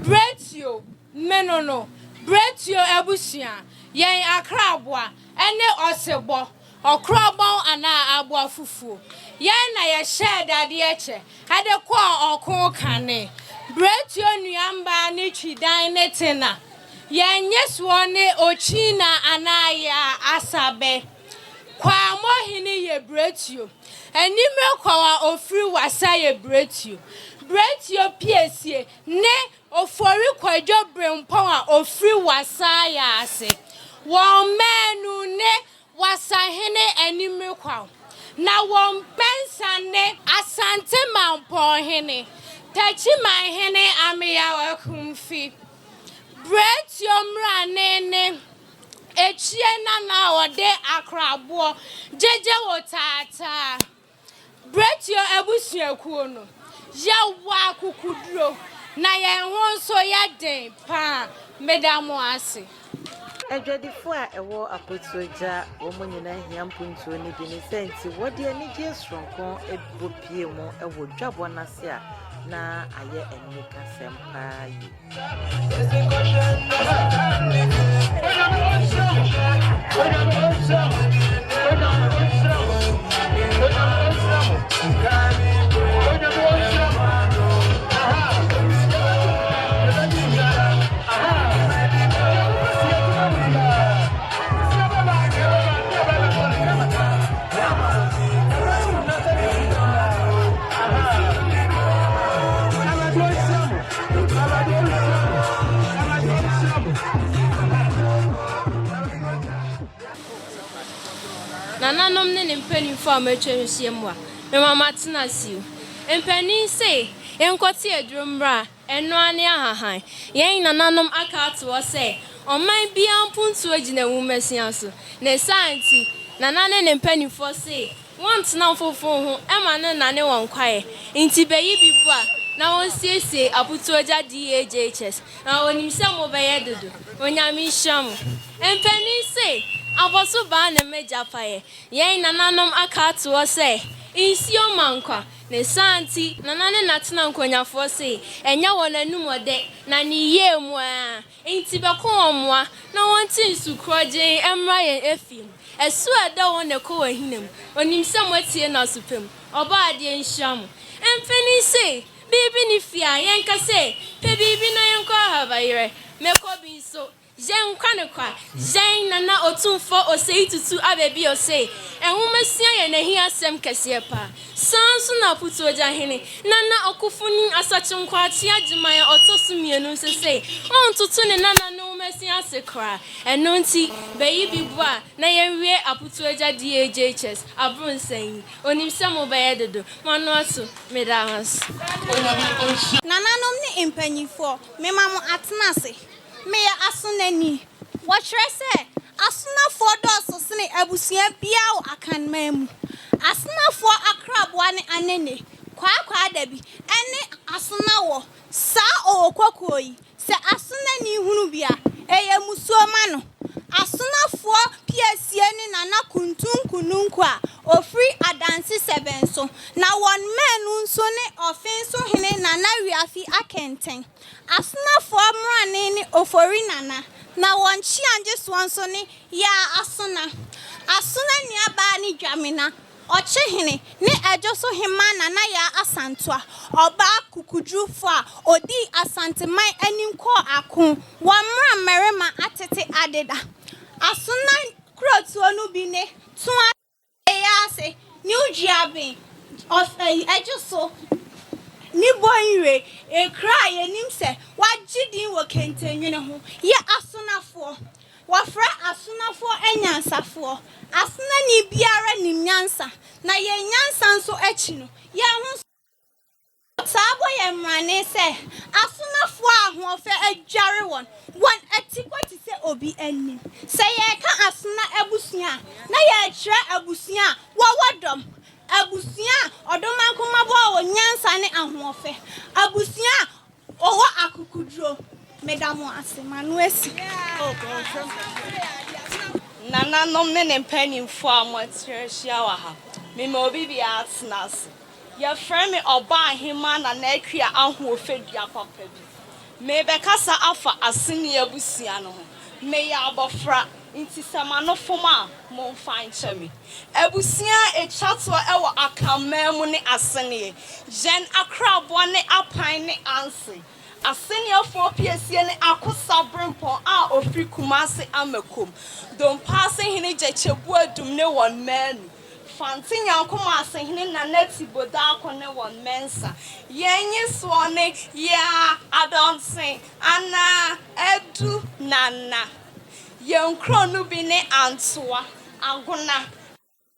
Bretio menono bretio ebusia yen akrabwa ene osebo okrabon ana abua fufu yen na ye share dade eche ade kwa okon kane bretio nuamba ne twidan ne tena yen yeso ne ochina ana ya asabe kwa mohini ye bretio enime kwa ofri wasa ye bretio piesie ne ofori kwajo brempon a ofri wasa ya ase won menu ne wasa hene enime kwa na won pensa ne asante mampon hene tachi man hene ameya wakumfi bretio mra ne echie na ode akrabo jeje wotata bretio ebusuakuo no ya wa kukudro na ye ho so ya den pa medamo ase Adwadifo a ɛwɔ Aputuogya'a wɔn nyinaa hia mpuntuo ne bi ne sɛnti wɔde anigye soronko ebɔ pie mu ɛwɔ dwabɔ n'ase a na ayɛ anika sɛm paa yi. Nananom ne ne mpanimfo a matwa hyehyɛ mu a me mama tena siw. Mpanin se enkote adurumra eno ane ahahan. Yen nananom aka ato se ɔman bia mpuntuo gina wumasia so. Na Asante nanane ne mpanimfo se wɔntena fofo ho ema ne nane wɔn kwae. Nti beyi bibu a na wonsiesie Aputuogya'a DHHS. Na onim se mo bɛyɛ dodo. Onyame hyam. Mpanin se aboso ba na meja paye yen nananom aka to se insio mankwa na Asante nanane natena nkonyafo se enya wonanum ode na ne ye mu a enti beko omoa na wonti nsukroje emra ye efim esu ada won ne ko wahinem onim se motie na supem oba ade nhyiam emfeni se bibi ni fia yen ka se pe bibi na yen ko habayire meko bi so Jen kwanekwa, jen nana otumfo osei tutu abebi ose. Enhumasia ye nehi asem kese pa. Sansu na Aputuogya'a hene. Nana okufuni asachimkwa tia jimaya otosu mienu sese. On tutu ne nana no mesia sekra. Eno nti beyi bibwa na yenwie Aputuogya'a DHHS abrun sen. Onim se mo beye dodo. Manu aso medahas. Nananom ne impanyifo memamo atenase. Me ya asunani wɔhwere sɛ asunafo dɔso sene abusia bia wo akanman mu asunafo akraboa ne anene kwa dabi ene asunawo sa owokoko yi sɛ asunani hunu bia eye musuoma no asunafo piesie ne nana kuntunkununku a ofri adansi 7 so na won menu nso ne ofenso hene nana wiafi akenten asunafo mrane ne ofori nana na won chianje so nso ne ya asuna ni aba ni dwamena oche hene ne ejo so hema nana ya asantoa oba kukudrufo a odi Asante man animko akon wa mra merema atete adeda asuna krotuo no bi ne tun ayase ni ujiabe of ejo so ni boyire e cry enim se wagidin wo kentenwene ho ye asunafo wafra asunafo enyansafo asuna ni biara ni nyansa na ye nyansa nso echi no ye ho sabo ye mrane se asunafo ahofe adware won etikwati se obi anim se ye ka asuna abusua na ye kire abusua wodom abusua odomankoma bo wo nyansa ne ahofe abusua owo akukudro medamo asemanu esi nananom ne mpanimfo a motrehia wa ha me obi bia atnas ya frame oba ahema na akua ahofe dua papa bi me bekasa afa aseni abusua no ho me ya abofra inti samano foma mon fine chemi ebusia echato ewo akamemu ne asene jen akrabo ne apan ne anse asene afo piesie ne akosa brempon a ofri kumase amakom don passe hene jechebu adum ne won manu fantin yankoma asehene na neti boda akone won mensa yenye so ne ya adonsen ana edu nana yenkro no bi ne antoa agona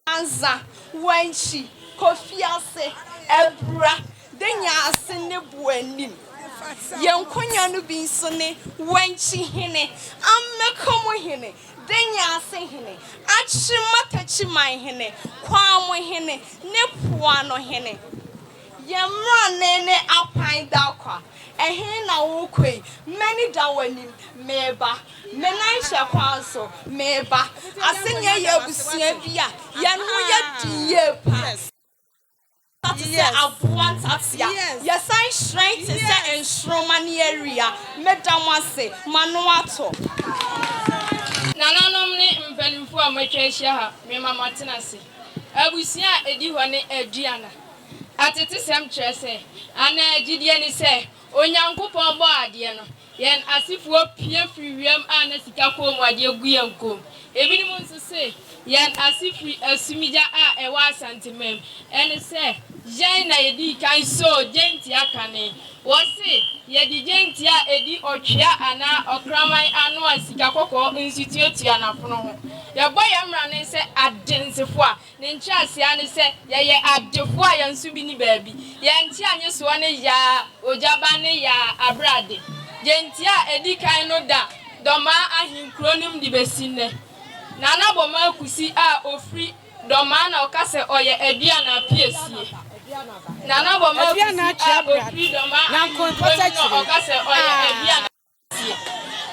anza wanchi kofiase ebra denya ase ne buanim yenkonya no bi nso ne wanchi hene amekomo hene denya ase hene achimatachi man hene kwamo hene ne puano hene Yemra ne apine dakwa. Ehe na wokoi. Many dawanim meba. Menai shakwanso meba. Asenye ye busia bia. Yanu ye diye pass. Yes. Yes, I strength is set in Stromani area. Medamase, Manuato. Nananomne mpanimfo a matwa ha me mama tenase. Abusia edi hɔ ne aduana. Atete sem kyerɛ sɛ ana agidie ni sɛ onyankopɔn bɔ ade no. Yen asifuo pie firi wiem a na sika kɔ mu ade gu yen kom. Ebinim nso sɛ yen asifiri asumigya a ɛwɔ Asante mem. Ɛne sɛ yen na yedi kan so genti akane. Wose yedi genti a edi otwea ana okraman anu asika kokɔ institute na pono ho. Yɛbɔ yɛmra ne sɛ adensefo a ne nkyɛase ne sɛ yɛyɛ adefo a yɛnso bi ni baabi. Yɛnti anye so ne ya ojaba ne ya abrade. Genti a edi kan no da dɔma ahinkronim di besinne. Nana bɔma kusi a ofri dɔma na ɔkasɛ ɔyɛ aduana piesie. Nana bɔma kusi a ofri dɔma ahinkronim na ɔkasɛ ɔyɛ aduana piesie.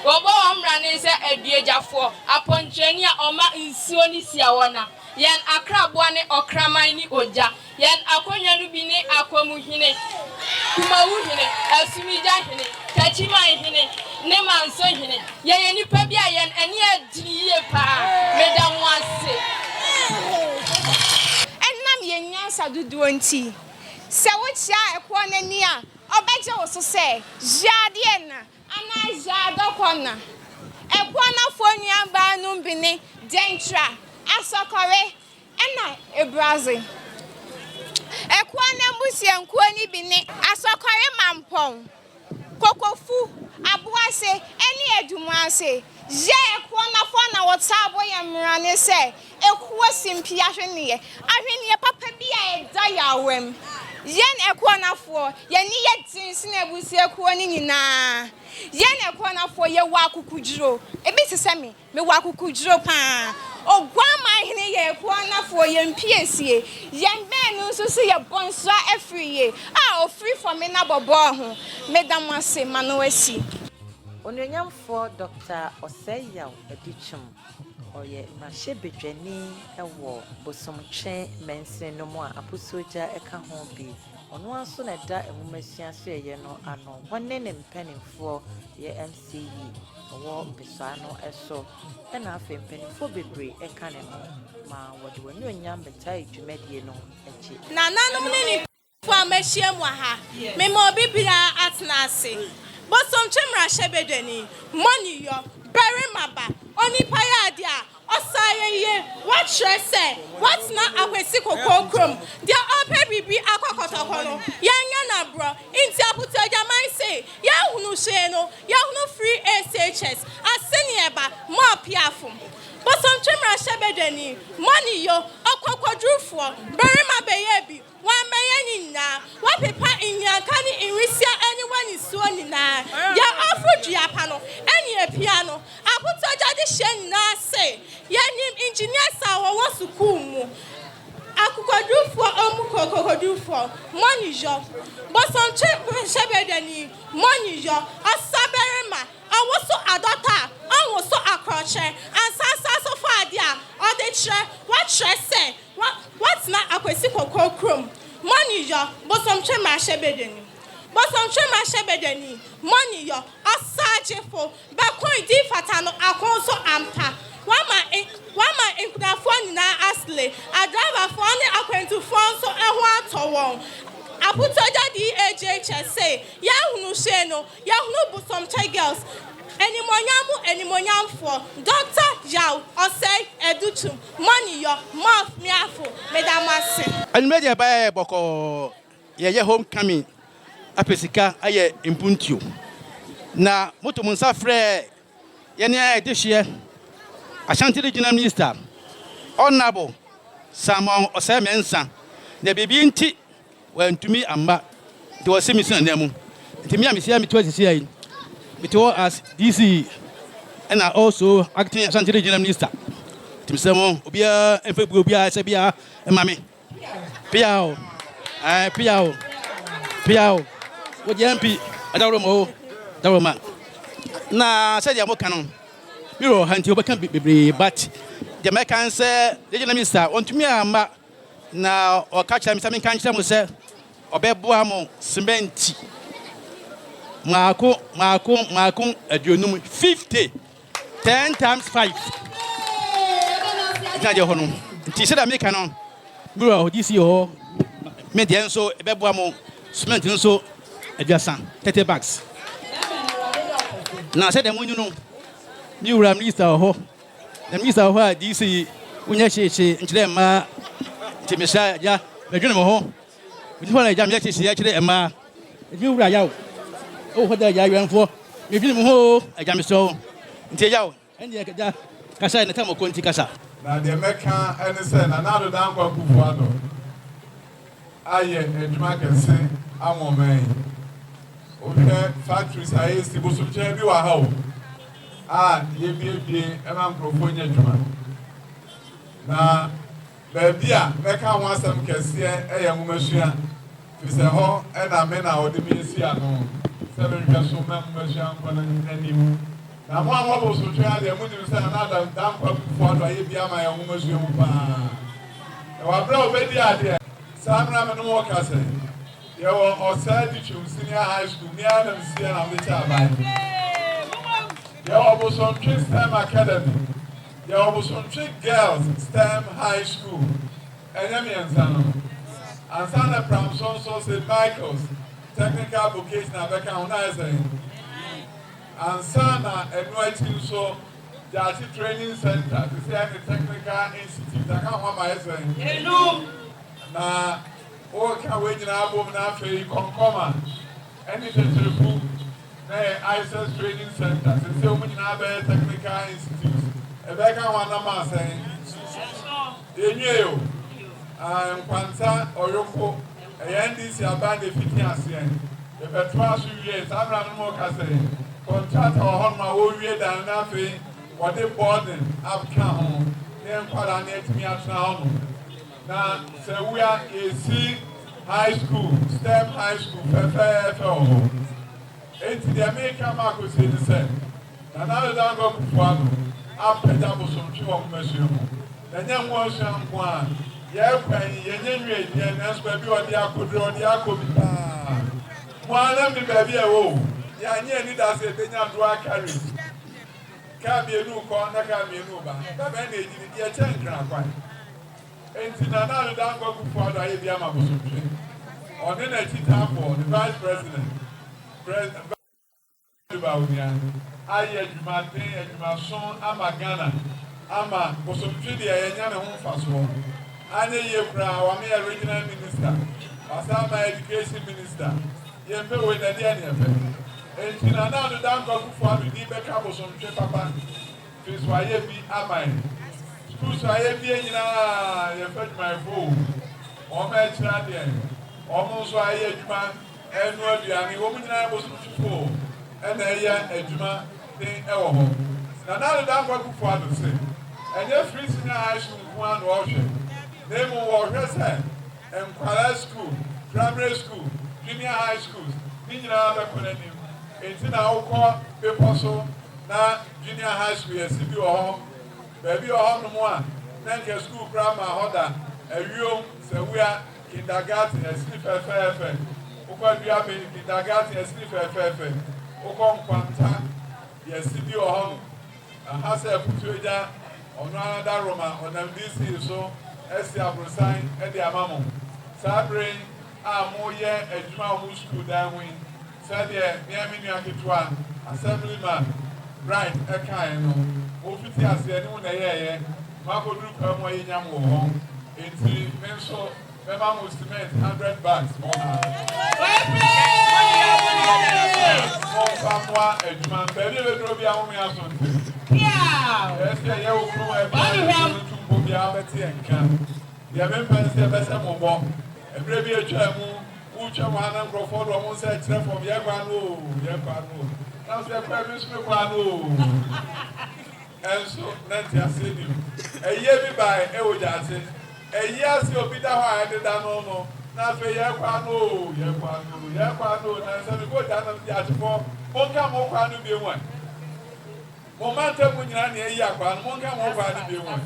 Obo omra ne se aduejafo apontreni a oma nsuo ni siawona yen akrabo ne okraman ni oja yen akonwa no bi ne akomu hene kumawu hene asumija hene tachima hene ne manso hene yen nipa bi a yen ene adiriye pa medamu ase Enam yenya sadudu nti se wo chia ekwo nani a obeje wo so se jade na ana jado kona ekwana fonia ba no bini dentra asokore ena ebrazi ekwana mbusianku ani bini asokore mampon kokofu abuase eni edumase je ekwana fona wotabo yemrane se ekuwa simpia hwene ahwene papa bia eda yawem yen ekwanafo ye ni ye tinsi na ebusi ekwo ni nyina yen ekwanafo ye wa akukuduro ebi sese me wa akukuduro pa ogwama hene ye ekwanafo ye mpiesie yen ben nso se ye bonso afriye a ofri for me na bobo ho medamase manowasi Onyenyamfo Dr. Oseyaw Edichum oye mahebedwani ewo bosomtwe mensen no mu a Aputuogya'a eka ho bi ono aso na da emumasua so ye no ano wonne ne mpanimfo ye MCE owo mpesa no eso na afa mpanimfo bebre eka ne no ma wode wani onyam betai dwumadie no echi na nanom ne ni fo amahia mu ha me ma obi bia atna ase bosomtwe mahebedwani money yo bury maba oni payade a osaye what say what na akwesi kokokrom dia ope bibi akokotoko no yanya na bro inti Aputuogya'a man say ya hunu hwe no ya hunu free SHS aseni eba mo piafum bosomtwe mahebedwani money yo okokodrufo bury maba ye bi wan beye nyina wa pepa inyanka ni inwisia anyone isuo nyina ya afrodua pa no eni epia no Aputuogya'a de hye na se yenim engineers a wo sukuu mu akukodufo omukokodufo money jo bosomtwe mahebedwani money jo asaberema awoso adota awoso akroche ansasa so fadia odechre what say what na akwesi kokokrom money yo bosomtwe mahebedwani money yo asajefo be kon di fata no akonso ampa wama inkudafo nyina asle adriver fo ne akwentufo nso eho atowon Aputuogya'a DHH say ya hunu hwe no ya hunu bosomtwe girls enimonyam for Dr. Yaw Osei Educhum money yo mouth miafo medamase Animedia ba boko ye homecoming apesika aye impuntio na moto munsa frɛ ye ne edehye Asante regional minister honorable Samon Osei Mensa na bibi nti wantumi amba de wasemi sunanamu ntimi amisia mitu asisi ayi mitu as DC and also acting Asante regional minister timsemo obia enfebu obia se bia mame piao piao Piao, what MP, I don't know, Daroma. Na said ya mokano. Miro hanti obeka bebre but the American say the minister want me ama na o catch am say kan kire mo say obeboa mo cement maako aduonum 50 10 times 5 ina je hono nti se da me kan no miro odisi ho me de enso ebeboa mo cement nso aduasa 30 bags na se da munyu no ni wura minister ho na minister ho a DC unya cheche nkire ma timisa ya medwene mo ho ni ho na ja me cheche ya kire ma ni wura ya o ho da ya yanfo me dwene mo ho aja me so ntie ya o ene ya ja kasa na tamo konti kasa na de meka ene se na do dan kwa kufu ado aye eduma kese amomen o factories aye si bosu che bi wa ha o ye bie ema mkrofo nya dwuma na bebia meka ho asem kese eye ngomasua fise ho na me na odi mi si ano se be hwa so me ngomasua nkwana anim na mo amọ bo so twa de mo nim se na dan kwa fo ado ye bia ma ye ngomasua mu pa e wa bra obedi ade samra me no mo ka se ye wo osadi chum senior high school mi ana msi na me cha bai there was some STEM Academy. There was some girls STEM High School. And Asante from St. Michael's Technical Vocational Baccalaureate. And Sana NYT so the training center. This is the Technical Institute. I can't want my saying. Now, all can wait in our home now for you come. Anything to the book. ISS Training Center, since you have a Technical Institute. A becca one of my saying, you and Panta or Yoko, a NDC about the 50 years. If a 12 years, I'm not more saying, contract or on my own year than nothing, what they boarding up come, then quite me at now. Now, so we are AC High School, STEM High School, FFL. Enti the American Marco said the same. And now the Dango Kufuano, up and double some two of Monsieur. The young one shall one. Yapan, Yenny, and as baby or the Akudro, the Akubita. One of the baby, oh, Yan need us a thing of dry carry. Can be a new corner, can be a new bar. But then they did a 10 grand. Enti now the Dango Kufuano, I be a Mabusu. On the next time for the Vice President. President aye adwumaden adwumason ama Ghana ama bosomtwede yenya ne ho faso ane ye kura wa me regional minister asama education minister ye pe we na dia ne fe entina na do dan ko kufu adu di be ka bosomtwe papa fiso aye bi amai school so aye bi nyina ye fe my phone o me tira de o mo so aye adwuma enu aduane wo nyina bosomtwe and a Juma thing ever. Now the damn work for others. And your free senior high school one worship. Name of Warsham and Kwala School, Primary School, Junior High Schools, Nina Baconem. It's in our core paper so now Junior High School, a city or home, baby or home one. Then your school grammar order, a room, so we are kindergarten, a sleep FFF. What do you have in kindergarten, a sleep FFF? Okon kwanta ye sidi ohon ahase Aputuogya'a ono another Roma onam DC so esi abrosan e de amamo sabre amo ye adwuma ho school dan wi sade me aminu aketwa assemblyman right e kan no ofiti ase ni na ye makoduru kwa mo ye nyam wo ho enti menso me ma mo cement 100 bags mo Famwa edman baby we draw bi ahome Asante yeah ese ye wo kru e ba tumbo bi abeti enka ye me pense bese mo bo ebre bi etwa mu uche wa na nkrofo do mo se kire from ye kwa no na se kwa bi sme kwa no enso na ti asedi eye bi ba e wo jase eye ase obi da ho a de da no na fe ye kwano na se me go da na di atifo mo ka mo kwano bi enwa mo ma ta mu nyina na yi akwano mo ka mo kwano bi enwa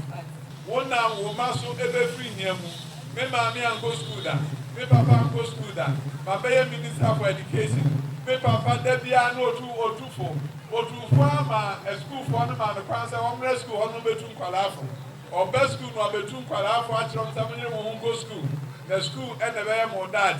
wona wo ma so ebe free nyemu me ma me an go school da me papa an go school da papa ye minister for education me papa da bia na otufo ama school for na ma me kwan se wo mre school ho no betu nkwalafo obe school no betu nkwalafo a kire msa menye mo go school the school and the way mo that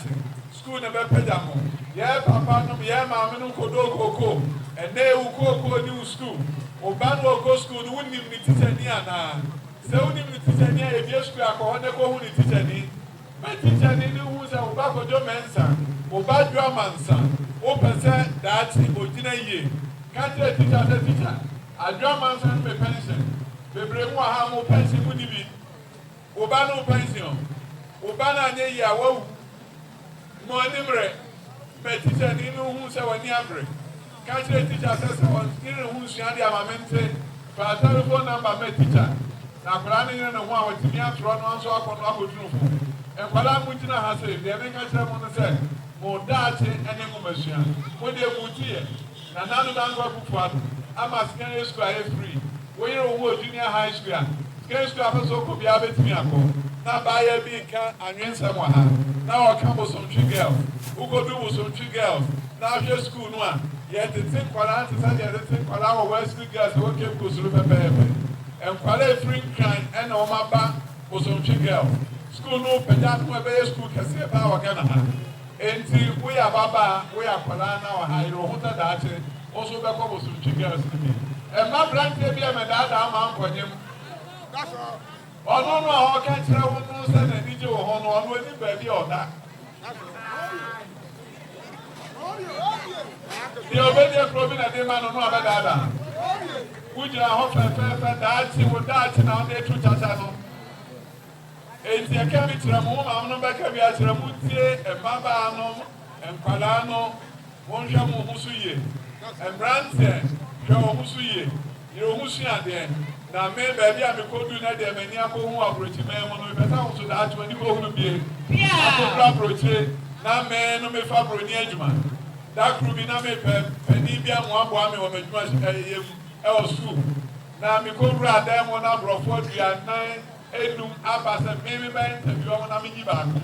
school na be peja mo ye papa no ye ma me no kodo koko and dey u koko ni school oba no go school no woni ni teacher ni ana se woni ni teacher ni e bi school akọ ne ko hu ni teacher ni me teacher ni hu se oba ko jo mensa oba jo amansa o pese that ogina ye can't teacher say teacher adjo amansa me pension bebre mu ha mo pension mu ni bi oba no pension oba na nye ya wawu mo nimre me teacher ni no hu se wani abre can't teacher say won kire hu sua dia amamente fa telephone number me teacher na kwala ni no ho a watimi atro no anso akọ no akodunu fo e kwala mu tina ha se de me ka kire mo no se mo daate ene mo masua mo de mu tie na nanu dan go kufu ado ama secondary school aye free wo yero wo junior high school secondary school afaso ko bia betimi akọ na ba ya bi ka anwensa mo ha na o ka mo some three girls who go do mo some three girls na hwe school no a ye tete kwala ante sa ye tete kwala wo west school girls wo ke ko suru pepepe en kwala free crime en o ma ba mo some three girls school no peja no be school kese ba wa kana ha enti we ya baba we ya kwala na wa ha iro huta da ache o so be ko mo some three girls ni e ma brand e bi e me da da ma nkonyem that's all ọ̀nà ọ̀nà àwọn kẹ́kẹ́rẹ́ wọn tó ń sẹ́nẹ̀ níjẹ́ wọ̀ hàn ọ̀nà oníbẹ̀ẹ́bí ọ̀dá. Ní ọbẹ̀dẹ̀ kúrò bí nàdé máa nínú abẹ́ dáadáa. Wújìnà hàn fẹ́fẹ́fẹ́ dáàtì wò dáàtì náà ọ̀nà ètò chacha nù. Ètì ẹ̀kẹ́ mi kyerẹ́ mu wọ́n máa ń bẹ́ kẹ́ bi akyerẹ́ mu tie ẹ̀mábàá nù ẹ̀nkwalaa nù wọ́n hwẹ́ mu ọ̀hún so yie. Ẹ̀mbrantẹ̀ hwẹ́ ọ̀hún so yie. Yẹ ọ̀hún so yàdeɛ. Na me baby a me ko du na de mani akohu abrochi me mo no pesa ho so da atwa ni ko hu bie akobra abrochi na me no me fa broni adwuma da kru bi na me pani bia mo abo ame wo madwuma yem e o school na me ko bra da mo na brofo dua nan enum abasa me ba interview mo na me nyi ba ko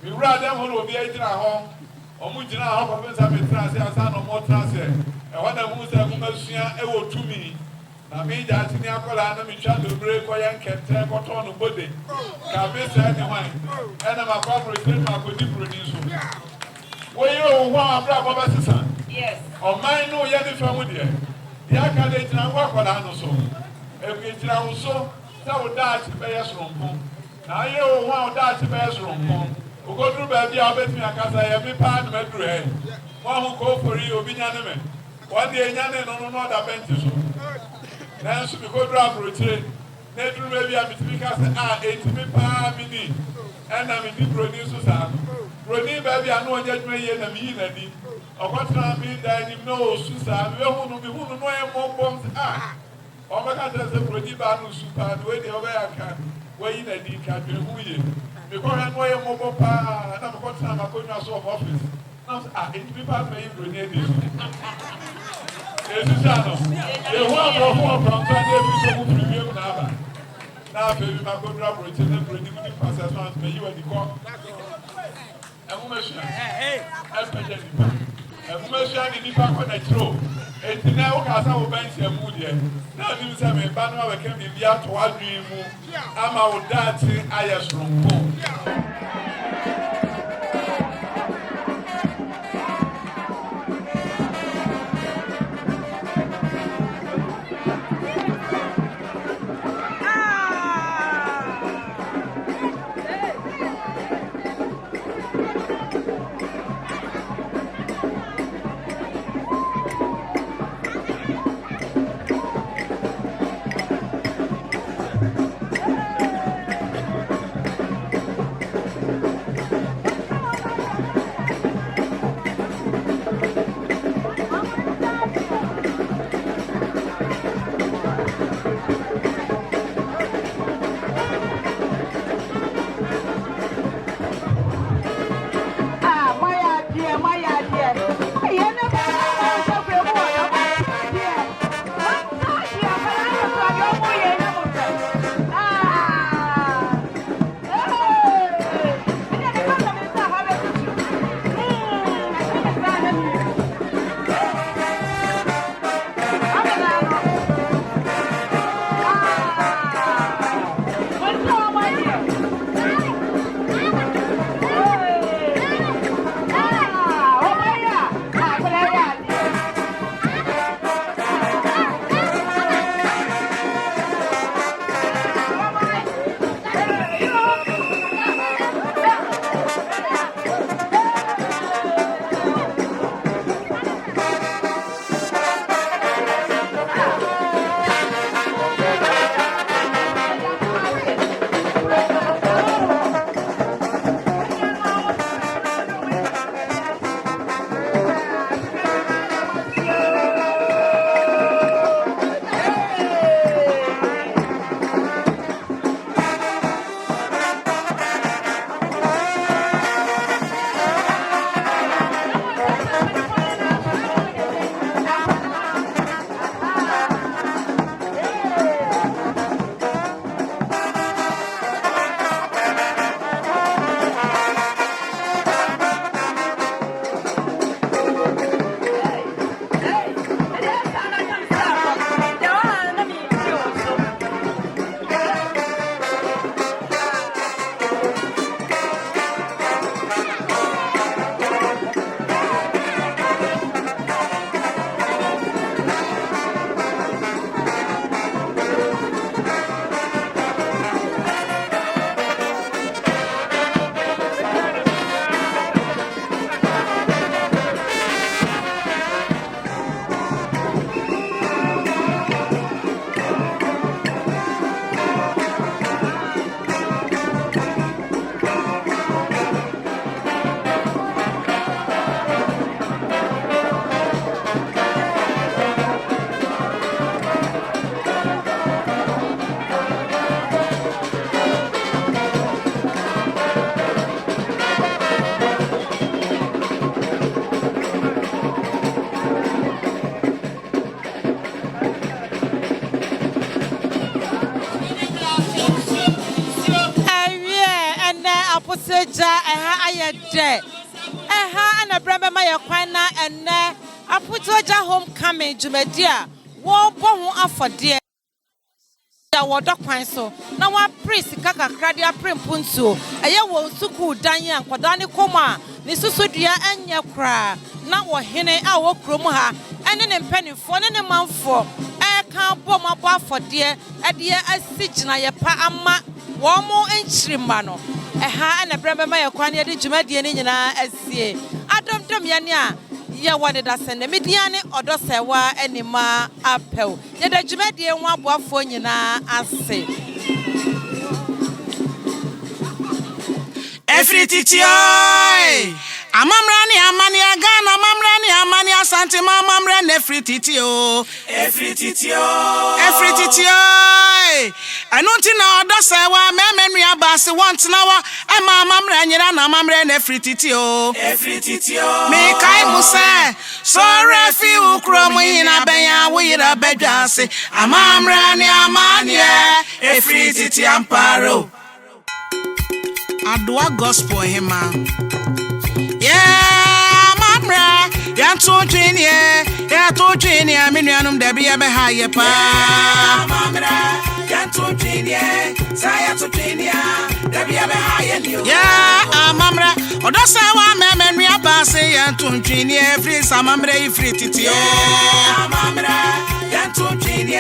me bra da mo no bi agira ho o mu gina ho ko pensa me tra se asa no mo tra se e ho na mu se mo masua e wo tumi na me ja tini akola na me twa dobre ko yen kente ko to no bode ka be se ni wan e na ma kwa pro ma ko di pro ni so wo ye o ho abra bo ba sisa yes o man no ye ni fa mu de ya ka de tira kwa akola no so e ke tira wo so sa wo da ti be ye sorompo na ye o ho da ti be ye sorompo o go dru ba bia obetimi akasa ye bi pa na medru he mo ho ko fori obi nya ne me wọ́n di enya ne no no da bench so na nso bi ko dra broche na duru be bia bitimi ka se etimi pa mi ni na mi di broni so sa broni ba bia no onya dwuma ye na mi yi na di okotra mi da ni no su sa we hu no e mo bom o ba ka se broni ba no su pa we de o ba ya ka we yi na di ka dwe hu ye mi ko ha no e mo bom pa na ko tra ma ko nwa so office na etimi pa me yi broni e di Ezusano, the one from Sunday to Premium Nava. Now, baby, my good rubber, it's in the pretty process, may you and the court. And woman, and woman, in the park on the throw. And now, as I will bench a moody. Now, you say, my banner came in the out to one dream. I'm our dancing, I am from Aputuogya'a eha ayede eha na braba ma yakwana enne Aputuogya'a homecoming jumedia wo bo ho afode ya wodo kwan so na wa priest kaka krade aprempuntuo eye wo suku dan ya nkwada ne koma ne susudua anya kra na wo hene a wo krom ha ene ne mpanifo ne ne manfo ka bom abo afode ede asigina ye pa ama wo mo enchirima no eha na braba ma yakwan ye de dwumadie ne nyina asie adomdom ya ne a ye wone da sene mediane odosewa enima apel ye da dwumadie ho aboafo nyina ase Efrititio amamrani amani agana mamrani amani asante mamamre nefrititio efrititio anunti na odosewa memenu abase want na wa mamamre nyira na mamre nefrititio me kai musa so refi ukromu hina benya wira bedwase amamrani amani efrititi amparo Adwa gospel hima yeah mamra ya to twini menuanum da bia be ha ye pa mamra ya to twini saya to twini da bia be ha ye ni yeah mamra odosa wa memenu abase ya to twini free samamra free titi oh mamra ya to twini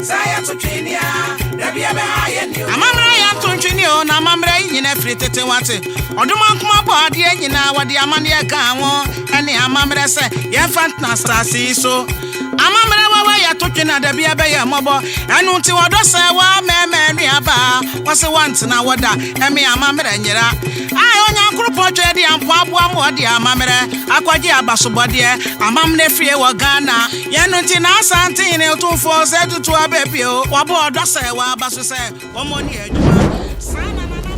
saya to twini da bia be ha ye ni mamra ya to twini o na mamra nyina free tete wate oduma nkoma bode nyina wode amane ka ho ene amamra se ye fantna stasi so amamra wawa ya to twina da bia be ye mobo enu nti wodosa wa memenu aba wose want na woda eme amamra nyira ai onya nkrupo twedi ampo abo amode amamra akwaje abasobode amamne fie wo Ghana yenu nti na Asante ne otumfo se tutu abebio wabo odosa wa abaso se wo moni adwuma sana na